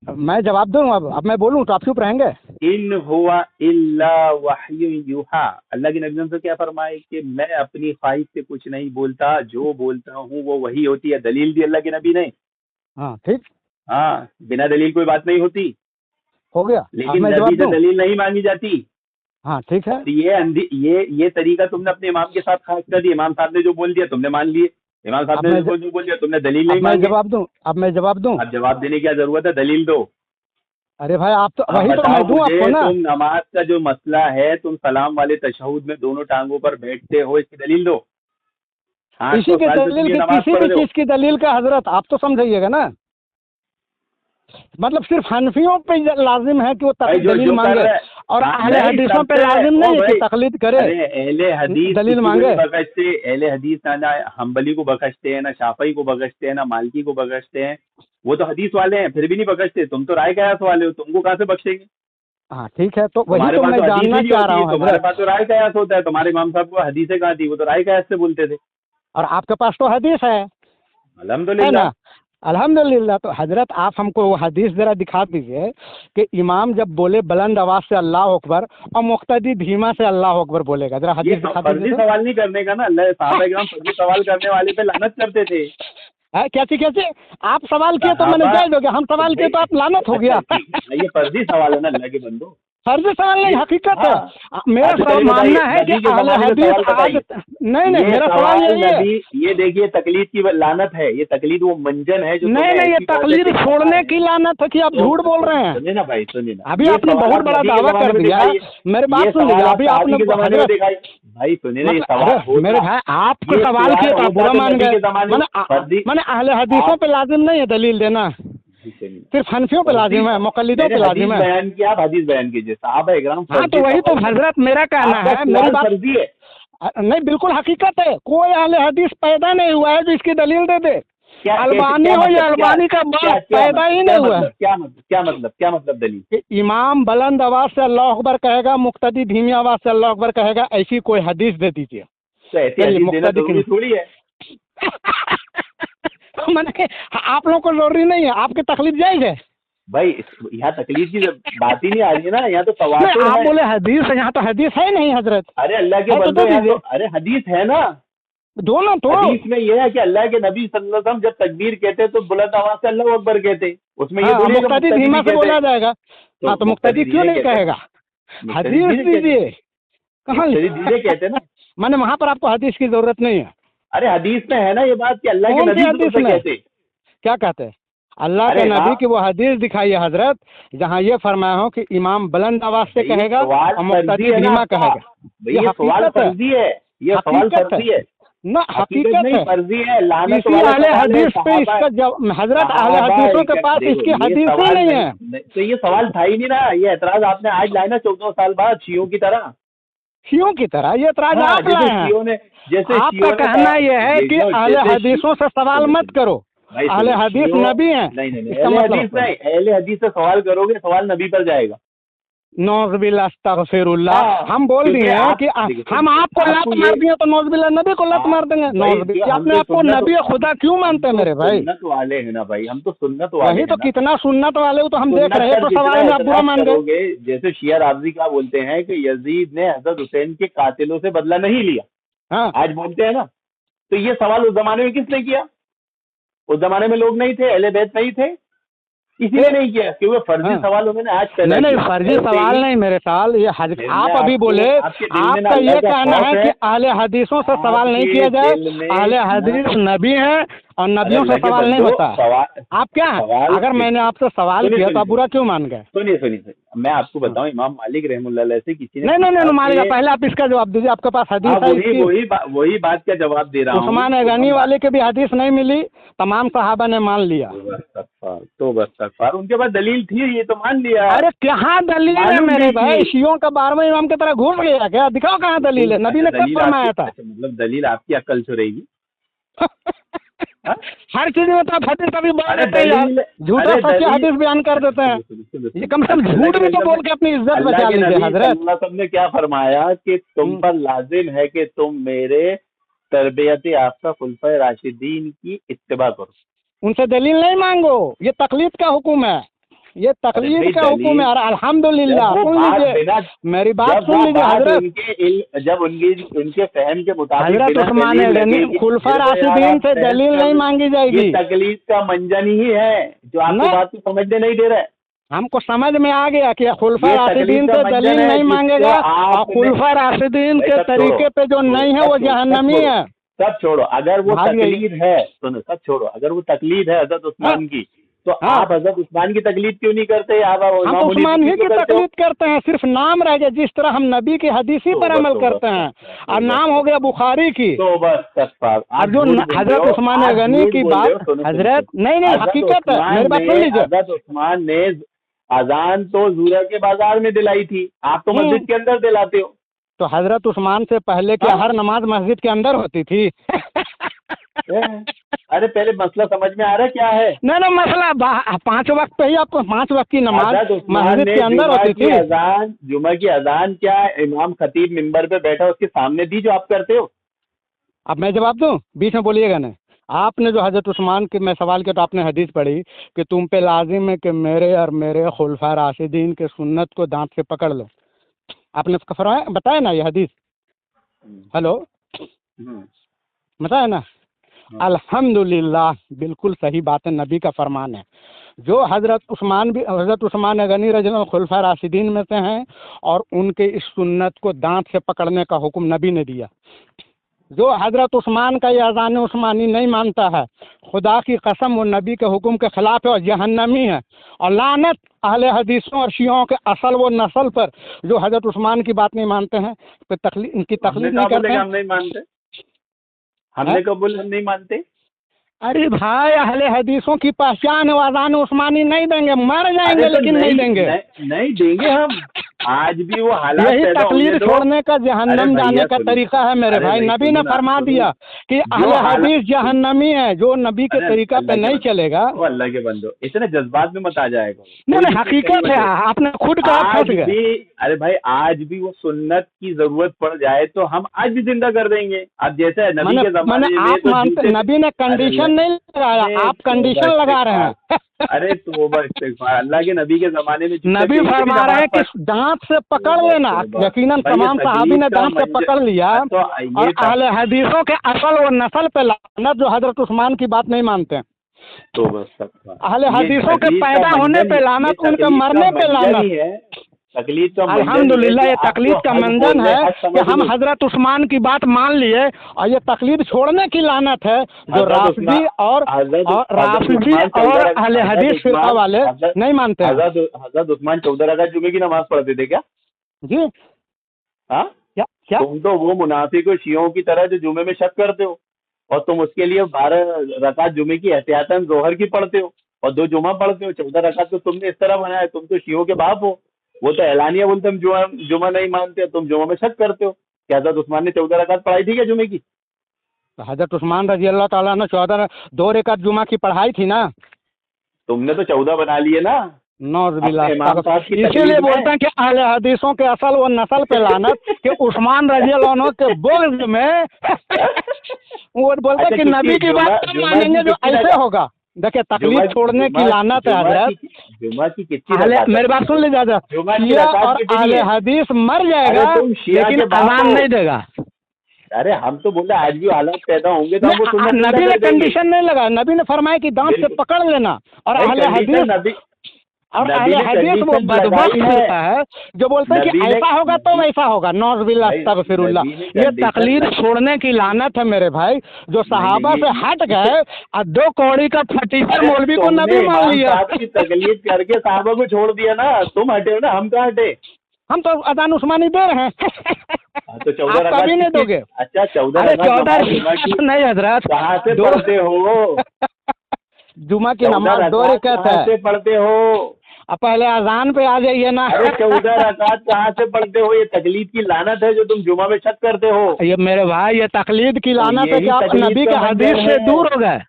हैं। मैं जवाब दूँ, अब मैं बोलूँ तो आप चुप रहेंगे? इन हुआ इल्ला वह्यु यूहा, अल्लाह के नबी से क्या फरमाए कि मैं अपनी ख्वाहिश से कुछ नहीं बोलता, जो बोलता हूँ वो वही होती है। दलील दी अल्लाह के नबी ने। हाँ ठीक हाँ, बिना दलील कोई बात नहीं होती, हो गया। अब लेकिन मैं नबी जवाब से दूँ? दलील नहीं मांगी जाती। हाँ ठीक है। और ये तरीका तुमने अपने इमाम के साथ खास कर दिया। इमाम साहब ने जो बोल दिया तुमने मान लिए, इमाम साहब अब ने मैं जो बोल दिया तुमने दलील नहीं अब मैं मांगे। जवाब दूँ? अब मैं जवाब दूँ? अब जवाब देने की क्या जरूरत है? दलील दो। अरे भाई आप तो अब वही तो बताओ मैं दूँ मुझे, आपको ना। तुम नमाज का जो मसला है, तुम सलाम वाले तशहुद में दोनों टांगों पर बैठते हो, इसकी दलील दो। इसी 800 के साल से तुम दलील ये की, नमाज किसी पढ़ भी रहे हो। चीज की दलील का हजरत आप तो समझाइएगा ना। मतलब सिर्फ हनफियों पे लाजिम है कि वो भाई जो दलील जो कर मांगे, रहे हैं, और अहले नहीं हदीसों पे सबसे, लाजिम ओ नहीं है कि भाई, तकलीद करे, अरे अहले हदीस दलील किसी को मांगे। नहीं बख्शते। अहले हदीस ना हम्बली को बख्शते हैं, ना शाफई को बख्शते हैं, ना मालकी को बख्शते हैं। वो तो हदीस वाले हैं, फिर भी नहीं बख्शते। तुम तो राय कयास वाले हो, तुमको कहाँ से बख्शेंगे? हाँ ठीक है, तो वही तुम्हारे तो पास मैं तो हदीस ही जानना नहीं चाह रहा होती, हूँ तुम्हारे हजरत। पास तो राय कयास होता है। तुम्हारे इमाम साहब को हदीसें कहाँ थी? वो तो राय कयास से बोलते थे। और आपके पास तो हदीस है अल्हम्दुलिल्लाह। ना? अल्हम्दुलिल्लाह। तो हजरत आप हमको वो हदीस जरा दिखा दीजिए कि इमाम जब बोले बुलंद आवाज से अल्लाह अकबर और मुक्तदी धीमा से अल्लाह अकबर बोलेगा, जरा ये हदीस दिखा फर्जी दीजिए तो। सवाल नहीं करने का ना। अल्लाह साहबा किराम फर्जी सवाल करने वाले पे लानत करते थे। है कैसे कैसे? आप सवाल किए तो मैंने साहबा, जवाब दोगे, हम सवाल किए तो आप लानत हो गया। अच्छा, ठीक है, ये फर्जी सवाल है ना अल्लाह के बंदो। फर्जी सवाल नहीं, हकीकत है। हाँ। मेरा अच्छा, सवाल चलिए मानना बताइए, है कि नबी के अहले जमाने में हदीस सवाल आज बताइए। नहीं नहीं, ये मेरा सवाल यही है। नबी, ये देखिए तकलीद की लानत है। ये तकलीद वो मंजन है जो नहीं तुम्हें नहीं, ये ऐसी बातें तकलीद सिखाता छोड़ने है। की लानत है कि आप झूठ बोल रहे हैं। सुनिए ना भाई, सुनिए ना, अभी ये आपने सवाल बहुत आप बड़ा नबी के दावा जमाने कर में दिया। दिखाइए। मेरी ये बात सुन लीजिए। सवाल आप अभी साहबी आपने के जमाने में हजरत दिखाइए। भाई सुनिए ना, ये मतलब सवाल अरे मेरे भाई आपको सवाल किया तो आप बुरा मान गए। मैंने अहले हदीसों पे लाजिम नहीं है दलील देना, सिर्फ हनफियों पे लाजिम है, मुकल्लिदों पे लाजिम है। बयान किया, आप हदीस बयान कीजिए, साहब इकराम। हाँ तो वही तो हजरत मेरा कहना है, मेरी बात फर्जी है। नहीं बिल्कुल हकीकत है, कोई अहले हदीस पैदा नहीं हुआ है जो इसकी दलील दे दे। अलबानी हो या अलबानी का बाप पैदा ही नहीं हुआ है। क्या मतलब दलील? कि इमाम बुलंद आवाज से अल्लाह अकबर कहेगा, मुक्तदी धीमी आवाज से अल्लाह अकबर कहेगा, ऐसी कोई हदीस दे दीजिए। तो ऐसी हदीस देना जरूरी थोड़ी है। मैंने आप लोगों को जरूरी नहीं है, आपकी तकलीफ जायज है भाई, यहाँ तकलीफ की बात ही नहीं आ रही है ना, यहाँ तो तवातुर है। आप बोले हदीस है, यहाँ तो हदीस है नहीं हजरत। अरे अल्लाह के बंदे, तो अरे हदीस है ना, दोनों तो। हदीस में ये है कि अल्लाह के नबी सल्लल्लाहु अलैहि वसल्लम जब तकबीर कहते तो बुलंद आवाज से अल्लाह अकबर कहते, उसमें ये थोड़ी मुक्तदी धीमा से बोला जाएगा। हाँ तो मुक्तदी क्यों नहीं कहेगा? हदीस दीजिए, कहाँ दीजिए कहते ना। मैंने वहाँ पर आपको हदीस की जरूरत नहीं है। अरे हदीस में है ना ये बात कि अल्लाह के नबी तो कहते, क्या कहते हैं? अल्लाह के नबी की वो हदीस दिखाइए हजरत, जहाँ ये फरमाया हो कि इमाम बुलंद आवाज से कहेगा और मुक्तदी धीमा कहेगा। ये सवाल फर्जी है, ये सवाल फर्जी है ना, हकीकत है, फर्जी है। इसी अहले हदीस पे इसका हजरत अहले हदीसों के पास इसकी हदीस ही नहीं है। तो ये सवाल था ही नहीं ना, ये एतराज आपने आज लाया ना 14 साल बाद शियों की तरह। शियों की तरह ये एतराज आप लाए हैं। आपका कहना यह है कि अहले हदीसों से सवाल मत करो, अहले हदीस नबी हैं। नहीं, अहले हदीस से सवाल करोगे, सवाल नबी पर जाएगा। नौज़बिल्लाह अस्तगफिरुल्लाह। हम बोल दिए हैं कि हम आपको लात मार दिए तो नौज़बिल्लाह नबी को लात मार देंगे। नौज़बिल्लाह अपने आपको नबी खुदा क्यों मानते हैं मेरे भाई? सुन्नत वाले हैं ना भाई, हम तो सुन्नत वाले। वही तो कितना सुन्नत वाले हो तो हम देख रहे हैं, तो सवाल में आप बुरा मान गए। जैसे शिया राफ़ज़ी क्या बोलते हैं कि यजीद ने हज़रत हुसैन के कातिलों से बदला नहीं लिया, हाँ आज बोलते हैं ना। तो ये सवाल उस जमाने में किसने किया? उस जमाने में लोग नहीं थे, अहले बैत नहीं थे, इसीलिए नहीं किया क्योंकि फर्जी सवाल उन्होंने आज पैदा नहीं फर्जी सवाल नहीं मेरे साल ये आप अभी बोले, आपका ये कहना है कि अहले हदीसों से सवाल नहीं किया जाए, अहले हदीस नबी हैं और नबियों से सवाल नहीं होता। आप क्या अगर मैंने आपसे सवाल किया तो आप बुरा क्यों मान गए? सुनिए मैं आपको बताऊं, इमाम मालिक रहमतुल्लाह से किसी ने नहीं मालिक, पहले आप इसका जवाब दीजिए, आपके पास हदीस है? वही बात का जवाब दे रहा हूँ। उस्मान गनी वाले के भी हदीस नहीं मिली, तमाम सहाबा ने मान लिया। तो बस उनके पास दलील थी, ये तो मान लिया। अरे कहाँ दलील है मेरे भाई? शियों का 12वें इमाम की तरह घूम गया क्या? दिखाओ कहाँ दलील है, नबी ने कब फरमाया था? मतलब दलील आपकी अक्ल से रहेगी। हर चीज में तो आप हदीस अभी बोल देते हैं, झूठा सच्चा हदीस बयान कर देते हैं। ये कम से कम झूठ भी तो बोल के अपनी इज्जत बचा लीजिए हजरत। सबने क्या फरमाया कि तुम पर लाजिम है कि तुम मेरे तरबियत याफ्ता खुलफाए राशिदीन की इत्तिबा करो, उनसे दलील नहीं मांगो। ये तकलीद का हुक्म है, ये तकलीद का हुक्म है। और अल्हम्दुलिल्लाह सुन लीजिए, मेरी बात सुन लीजिए हजरत। जब उनके फहम के मुताबिक हजरत उस्मान गनी खुलफा राशिदीन से दलील नहीं मांगी जाएगी। तकलीद का मंजन ही है जो आपकी बात को समझने नहीं दे रहा है। हमको समझ में आ गया कि खुलफा राशिदीन से दलील नहीं मांगेगा और खुलफा राशिदीन के तरीके पे जो नहीं है वो जहन्नमी है। सब छोड़ो, अगर वो तकलीद है, सुनो, सब छोड़ो, अगर वो तकलीद है हजरत उस्मान की, तो आप हजरत उस्मान की तकलीद क्यों नहीं करते? हम उस्मान ही की तकलीद करते हैं, सिर्फ नाम रह गया। जिस तरह हम नबी की हदीसी पर अमल करते हैं और नाम हो गया बुखारी की, तो बस और जो हजरत उस्मान गनी की बात हजरत नहीं हकीकत है, मेरी बात सुन लीजिए। हजरत उस्मान ने अजान तो ज़ूरा के बाजार में दिलाई थी, आप तो मस्जिद के अंदर दिलाते हो। तो हजरत उस्मान से पहले क्या हर नमाज मस्जिद के अंदर होती थी? अरे पहले मसला समझ में आ रहा है क्या है? नहीं मसला 5 वक्त पे ही आपको 5 वक्त की नमाज मस्जिद के अंदर होती थी। अजान जुमा की अजान क्या इमाम खतीब मिंबर पे बैठा उसके सामने दी जो आप करते हो? अब मैं जवाब दूं? बीच में बोलिएगा नहीं। आपने जो हजरत उस्मान के मैं सवाल किया तो आपने हदीस पढ़ी कि तुम पे लाजिम है कि मेरे और मेरे खुलफा राशिदीन के सुन्नत को दांत से पकड़ लो। आपने फरमाया, बताया ना ये हदीस? हेलो, बताया ना? अल्हम्दुलिल्लाह, बिल्कुल सही बात है, नबी का फरमान है। जो हजरत उस्मान गनी रज़ियल्लाहु खुलफा राशिदीन में से हैं और उनके इस सुन्नत को दांत से पकड़ने का हुक्म नबी ने दिया। जो हजरत उस्मान का ये अजान उस्मानी नहीं मानता है, खुदा की कसम वो नबी के हुक्म के खिलाफ है और जहन्नमी है। और लानत अहले हदीसों और शियों के असल वो नस्ल पर जो हजरत उस्मान की बात नहीं मानते हैं, इनकी हमने तकलीफ कहा नहीं बोले करते कि हैं। हम नहीं मानते, हमने कब बोले हम नहीं मानते? अरे भाई अहले हदीसों की पहचान है, अजान उस्मानी नहीं देंगे, मर अरे जाएंगे तो लेकिन नहीं देंगे। नहीं देंगे हम। आज भी वो हालात यही पैदा होने तकलीफ दो। छोड़ने का अरे जहन्नम भैया जाने का सुनो, तरीका है मेरे अरे भाई। नहीं नबी ने सुनो ना, फरमा सुनो, दिया कि जो अहले हालात, हदीस जहन्नमी है, जो नबी के अरे तरीका पे अल्लाह के नहीं बंदो, चलेगा। वो अल्लाह के बंदो, इतने जज्बात में मत आ जाएगा। नहीं कोई नहीं, भी चीज सही हकीकत है, बचे। आपने खुद कहा आज फंस गए। भी, अरे भाई आज भी वो सुन्नत की जरूरत पड़ जाए तो हम आज भी जिंदा कर देंगे। अब जैसे नबी मैंने के मैंने जमाने में आप तो मानते, जूते, नबी ने अरे कंडीशन नहीं लगाया, अरे आप तौबा कंडीशन लगा रहे इस्तिगफार, हैं। अरे तौबा इस्तिगफार, अल्लाह के नबी के जमाने में जूते नबी पहन के भी फरमा रहे नमाज हैं कि पढ़। दांत से पकड़ तौबा लेना। तौबा यकीनन भाई, ये तमाम सहाबी तकलीफ ने का दांत से मंजर, पकड़ लिया। तो और ये अहले हदीसों के असल और नस्ल पे लानत जो हजरत उस्मान की बात नहीं मानते हैं। तौबा इस्तिगफार, अहले ये हदीसों के तकलीफ का पैदा होने मंजर, पे ये लानत, उनके तकलीफ का मरने पे मंजर लानत। ही है, तकलीफ का मंजर ही है अल्हम्दुलिल्लाह कि ये आप तकलीफ का हक मंजन बोल रहे, है हक कि समझ हम लो। हजरत उस्मान की बात मान लिए, और ये तकलीफ छोड़ने की लानत है जो हजरत राफिदी उस्मान, और हजरत राफिदी उस्मान और 14 अहले हदीस फिरका वाले नहीं मानते हैं। हजरत उस्मान 14 रकात जुमे की नमाज पढ़ते थे क्या? जी हाँ, क्या क्या तुम तो वो मुनाफिक और शियों की तरह जो जुमे में शक करते हो, और तुम उसके लिए 12 रकात जुमे की एहतियातन जोहर की पढ़ते हो और 2 जुमा पढ़ते हो। 14 रकात तो तुमने इस तरह बनाया, तुम तो शियों के बाप हो। वो तो एलानिया बोलते हम जुमा नहीं मानते, तुम जुमा में शक करते हो। क्या हजरत उस्मान ने 14 रकात पढ़ाई थी क्या जुमे की? तो हजरत उस्मान रजी अल्लाह ताला ने 2 रकात जुमा की पढ़ाई थी ना। तुमने तो 14 बना लिए ना नौज़ुबिल्लाह। अपने इमाम साहब की इसीलिए तकलीफ बोलते में। हैं कि अहले हदीसों के असल व नस्ल पे लानत कि उस्मान रजी अल्लाह अन्हु के बुग़्ज़ में वो बोलते हैं अच्छा, कि कितनी नबी की बात तब जुमा मानेंगे की जो कितनी ऐसे रकात, होगा। देखिए जुमा तकलीफ छोड़ने की लानत है हजरत। जुमा की कितनी अहले, रकात मेरी बात सुन लीजिए हजरत, जुमा की शिया रकात और कितनी अहले है? हदीस मर अरे जाएगा तुम शिया लेकिन के बाप अजान हो। नहीं देगा। अरे हम तो बोले आज भी हालात पैदा होंगे तो हम वो सुन्नत जिंदा नबी ने कर देंगे। कंडीशन नहीं लगाया, नबी ने फरमाया कि दांत से बिल्कुल। पकड़ लेना। और भाई अहले कंडीशन हदीस नबी और नबी अहले ने हदीस वो कंडीशन बदबख्त लगाई है। फिरका है जो बोलते हैं कि नबी ने ऐसा होगा तो नबी वैसा होगा। नौज़ुबिल्लाह भाई अस्तगफिरुल्लाह। नबी ने ये कंडीशन तकलीद लग- छोड़ने की लानत है मेरे भाई, जो सहाबा नहीं, से हट गए और 2 कौड़ी का फटीचर अरे मौलवी को तुमने नबी मान इमाम लिया। साहब की तकलीफ करके साहबा को छोड़ दिया ना, तुम हटे हो ना, हम कहाँ हटे? हम तो अजान उस्मानी दे रहे हैं। तो 14 आप रकात कभी नहीं कितनी? दोगे। अच्छा 14 अरे रकात 14 नमाज जुमा की नहीं हजरत, कहाँ से 2 पढ़ते हो? जुमा की 14 नमाज 2 रकात रकात कहाँ है। से पढ़ते हो? अब पहले अजान पे आ जाइए ना। अरे 14 रकात कहाँ से पढ़ते हो? ये तकलीफ की लानत है जो तुम जुमा में शक करते हो। ये मेरे भाई ये तकलीद की तो लानत है कि यही आप तकलीफ नबी का के हदीस मंजर से है। दूर हो गए,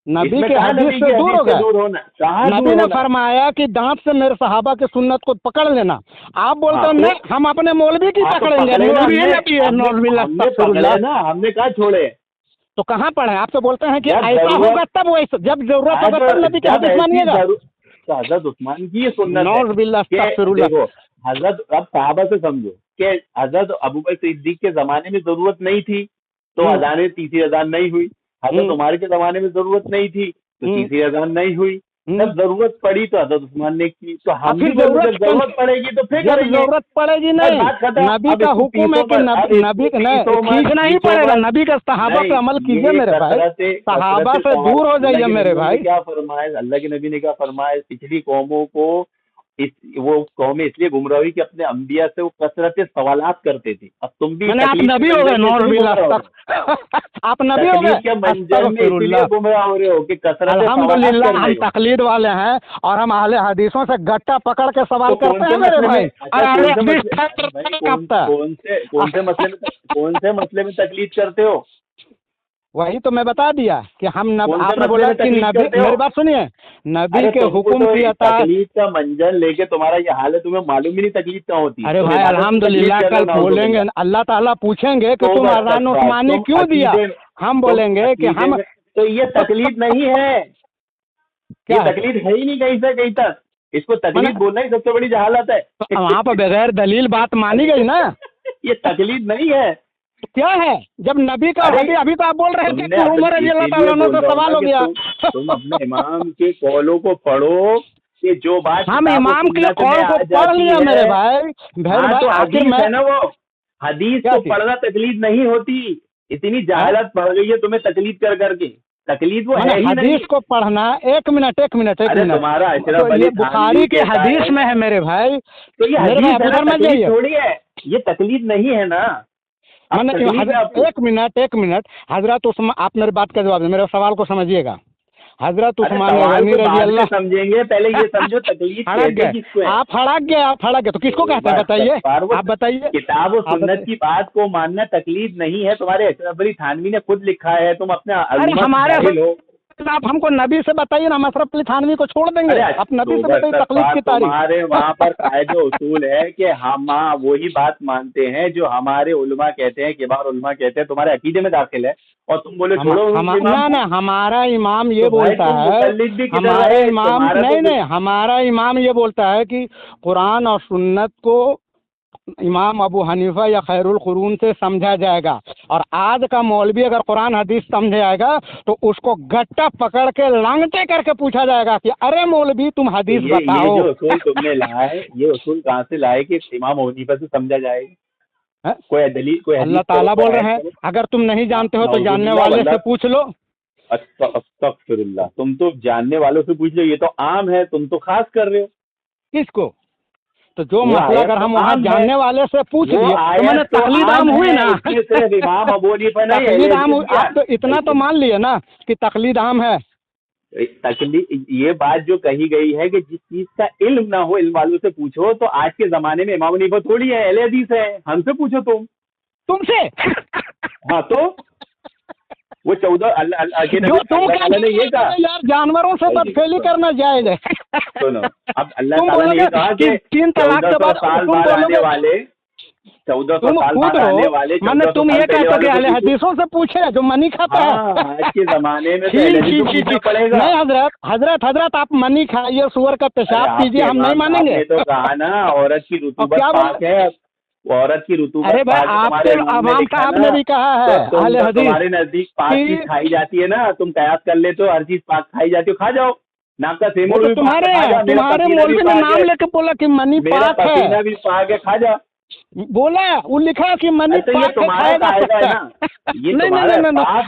नबी इसमें के कहाँ हदीस नबी से की दूर हो हदीस से गए। दूर होना? कहाँ नबी दूर ने होना? फरमाया कि दांत से मेरे सहाबा के सुन्नत को पकड़ लेना। आप बोलते हाँ, हो तो नहीं, हम अपने मौलवी की हाँ, तो पकड़ेंगे। पकड़े ना मौलवी हमने, नबी है, नौज़ुबिल्लाह हमने पकड़े अस्तगफिरुल्लाह। ना, हमने कहाँ छोड़े? तो कहाँ पढ़े? आप तो बोलते हैं कि जब ऐसा जरूरत, होगा तब वैसा, जब जरूरत होगा तो तब नबी के जब हदीस ऐसी मानिएगा। तो हजरत उस्मान की ये सुन्नत है नौज़ुबिल्लाह कि अस्तगफिरुल्लाह। देखो, हजरत अब साहबा से समझो कि हजरत अबू बकर सिद्दीक के जमाने में जरूरत नहीं थी तो अजान तीसरी अजान नहीं हुई। हजरत उमर के जमाने में जरूरत नहीं थी तो तीसरी अजान नहीं हुई। जब जरूरत पड़ी तो हजरत उस्मान ने की। तो हम भी बोले जब जरूरत पड़ेगी तो फिर जब करेंगे। जरूरत पड़ेगी नहीं, बात खत्म। नबी अब का इसको हुक्म है कि पीछो मत, नबी खींचना ही पड़ेगा। नबी का सहाबा पे अमल कीजिए मेरे भाई, सहाबा से दूर हो जाइए मेरे भाई। क्या फरमाया अल्लाह के नबी ने? क्या फरमाया? पिछली कौमों को वो कौमें इसलिए गुमराही कि अपने अंबिया से वो कसरत सवालात करते थे। अब तुम भी आप नबी हो गए। आप नबी हो गए। के मंजर में इसलिए गुमराह हो रहे हो कि कसरत अल्हम्दुलिल्लाह हम तकलीद वाले हैं और हम अहले हदीसों से गट्टा पकड़ के सवाल करते हैं मेरे भाई। कौन से मसले में तकलीद करते हो? वही तो मैं बता दिया कि हम आपने बोला कि नबी, मेरी बात सुनिए, नबी के हुक्म की अताअत। तकलीद का मंजर लेके तुम्हारा ये हाल है, तुम्हें मालूम ही नहीं तकलीद कहाँ होती है। अरे भाई अल्हम्दुलिल्लाह कल बोलेंगे, अल्लाह ताला पूछेंगे कि तुम अज़ान उस्मानी क्यों दिया, हम बोलेंगे कि हम, तो ये तकलीद नहीं है, ये तकलीद है ही नहीं कहीं से कहीं तक। इसको तकलीद बोलना ही सबसे बड़ी जहालत है। वहाँ पर बगैर दलील बात मानी गई ना। ये तकलीद नहीं है। तो क्या है? जब नबी का अभी तो आप बोल रहे थे कि उमर रज़ियल्लाहु ताला अन्हु से सवाल हो गया। तुम अपने इमाम के कौलों को पढ़ो कि जो बात हम इमाम के कौल को पढ़ लिया मेरे भाई। तो हदीस है ना, वो हदीस को पढ़ना तकलीद नहीं होती। इतनी जहालत पड़ गई है तुम्हें तकलीद कर करके, तकलीद वो है ही नहीं। हदीस को पढ़ना, एक मिनट अरे तुम्हारा अशरफ तो अली ये थानवी बुखारी के कहता हदीस में है मेरे भाई। तो ये मेरे भाई हदीस आप है ना, उधर मत तकलीद जाइए। थोड़ी है, ये तकलीद नहीं है ना। अब मैंने तकलीद है आपको। एक मिनट हजरत उस्मान, आप मेरे बात का जवाब दें, मेरे सवाल को समझिएगा। हजरत अरे उस्मान सवाल गनी को रजी बाद में अल्लाह, समझेंगे, पहले ये समझो तकलीद हड़क कहते गए किसको है। आप, हड़क गए तो किसको कहते हैं बताइए, आप बताइए। किताब और आप सुन्नत बताइए। की बात को मानना तकलीद नहीं है, तुम्हारे अशरफ अली थानवी ने खुद लिखा है, तुम अपने अरे उम्मत हमारे जाहिल हो। आप हमको नबी से बताइए ना, हम अशरफ अली थानवी को छोड़ देंगे, अरे आप नबी से अक्टूबर बताइए तकलीफ की तारीफ। तुम्हारे वहाँ पर कायदे उसूल है कि हम वही बात मानते हैं जो हमारे उलमा कहते हैं, किबार उलमा कहते हैं, तुम्हारे अकीदे में दाखिल है, और तुम बोले छोड़ो ना हमारा इमाम ये तो भाई बोलता तुम है, मुकल्लिद भी किधर हमारा रहे? इमाम तुम्हारा तो नहीं, हमारा इमाम ये बोलता है कि कुरान और सुन्नत को इमाम अबू हनीफा या खैरुल कुरून से समझा जाएगा, और आज का मौलवी अगर कुरान हदीस समझ आएगा तो उसको गट्टा पकड़ के लांगटे करके पूछा जाएगा कि अरे मौलवी तुम हदीस बताओ। ये जो उसूल तुमने लाए, ये उसूल कहाँ से लाए कि इमाम अबू हनीफा से समझा जाएगा? कोई दलील, कोई अल्लाह ताला बोल रहे हैं, अगर तुम नहीं जानते हो तो जानने वाले से पूछ लो। अस्तगफिरुल्लाह, तुम तो जानने वालों से पूछ लो, ये तो आम है, तुम तो खास कर रहे हो। किसको? तो जो मसला अगर हम वहाँ जानने वाले से पूछ लिए तो मैंने तो तकलीद आम हुई ना। सिर्फ इमाम अबू हनीफा नहीं, तकलीद आम आप तो इतना तो मान लिए ना कि तकलीद आम है। तकलीद, ये बात जो कही गई है कि जिस चीज का इल्म ना हो, इल्म वालों से पूछो, तो आज के जमाने में इमाम अबू हनीफा थोड़ी है, अहले हदीस है, हमसे पूछो तुमसे। हाँ तो वो 14 अल्लाह ने ये कहा यार जानवरों से बदफेली करना जायज है। सुनो, अब अल्लाह ताला ने ये कहा कि 3 तलाक के बाद साल बाद आने वाले 1400 साल बाद आने वाले, मैंने तुम ये कहते कि अहले हदीसों से पूछे जो मनी खाता है। आज के जमाने में तो पड़ेगा। नहीं हजरत आप मनी खाइए, सुअर का पेशाब कीजिए, हम नहीं मानेंगे। तो कहा ना औरत की रुतूबत पाक है, औरत की रुतूबत। अरे भाई आपके अवाम साहब ने भी कहा है अहले हदीस, तुम्हारे नजदीक पाक चीज खाई जाती है ना, तुम कयास कर लेते हो, हर चीज पाक खाई जाती हो, खा जाओ। नाक का सेमूर भी तुम्हारे मौलवी ने नाम लेके बोला कि मनी पाक है, पसीना भी पाक है, खा जा। बोला वो लिखा कि मनी पाक है, खाएगा सकता है। नहीं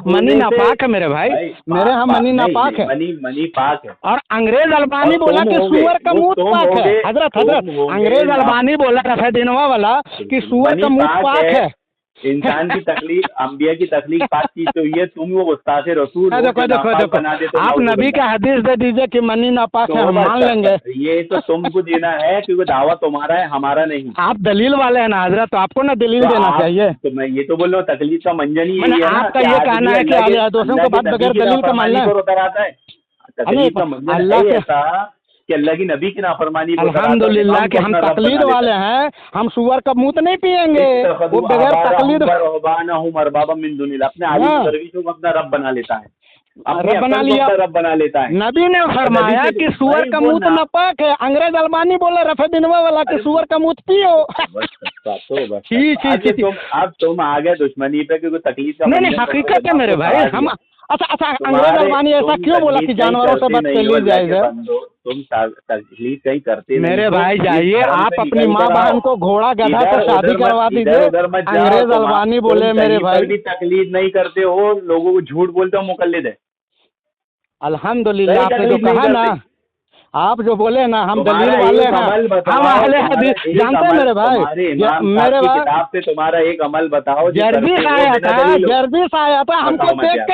मनी नापाक है मेरे भाई, मेरे यहाँ मनी नापाक है, मनी पाक है। और अंग्रेज अल्बानी बोला कि सुअर का मूत पाक है। हजरत अंग्रेज अल्बानी बोला रफेदिनवा वाला कि सुअर का मूत पाक है। इंसान की तकलीफ, अंबिया की तकलीफ पाक चीज तो ये, तुम वो गुस्ताखे रसूल देखो आप नबी का हदीस दे दीजिए कि मनी नापाक है, हम मान लेंगे। ये तो तुमको देना है क्योंकि दावा तुम्हारा है, हमारा नहीं। आप दलील वाले हैं ना हजरत, तो आपको ना दलील देना चाहिए। तो मैं ये तो बोल रहा हूँ, तकलीफ का मंजन ही है। आपका ये कहना है कि अहले दोस्तों को बात बगैर दलील का मानना है। तकलीफ का मंजन ऐसा कि अल्लाह की नबी की नाफरमानी। अल्हम्दुलिल्लाह कि हम तकलीद वाले हैं, हम सुअर का मूत नहीं पिएंगे, वो बगैर तकलीद। अपने आलिम दरवेशों को अपना रब बना लेता है, रब बना लिया, रब बना लेता है। नबी ने फरमाया कि सुअर का मूत नापाक है। अंग्रेज अल्बानी बोला रफेदिनवा वाला कि सुअर का मूत पियो। अब तुम आ गए दुश्मनी पे क्योंकि तकलीफ का नहीं हकीकत है मेरे भाई। हम अच्छा अंग्रेज अल्बानी ऐसा क्यों बोला कि जानवरों से बदतमीजी जायज है? तुम तकलीफ कहीं करते मेरे भाई जाइए, आप अपनी माँ बहन को घोड़ा गधा से शादी करवा दीजिए। अंग्रेज अल्बानी बोले मेरे भाई तकलीफ नहीं करते हो, लोगों को झूठ बोलते हो, मुकल्लिद है। अल्हम्दुलिल्लाह आपने जो कहा ना, आप जो बोले ना हम दलील वाले हैं, हम अहले हदीस जानते हैं मेरे भाई। मेरे भाई किताब से तुम्हारा एक अमल बताओ। जर्दिश आया था, हमको देख के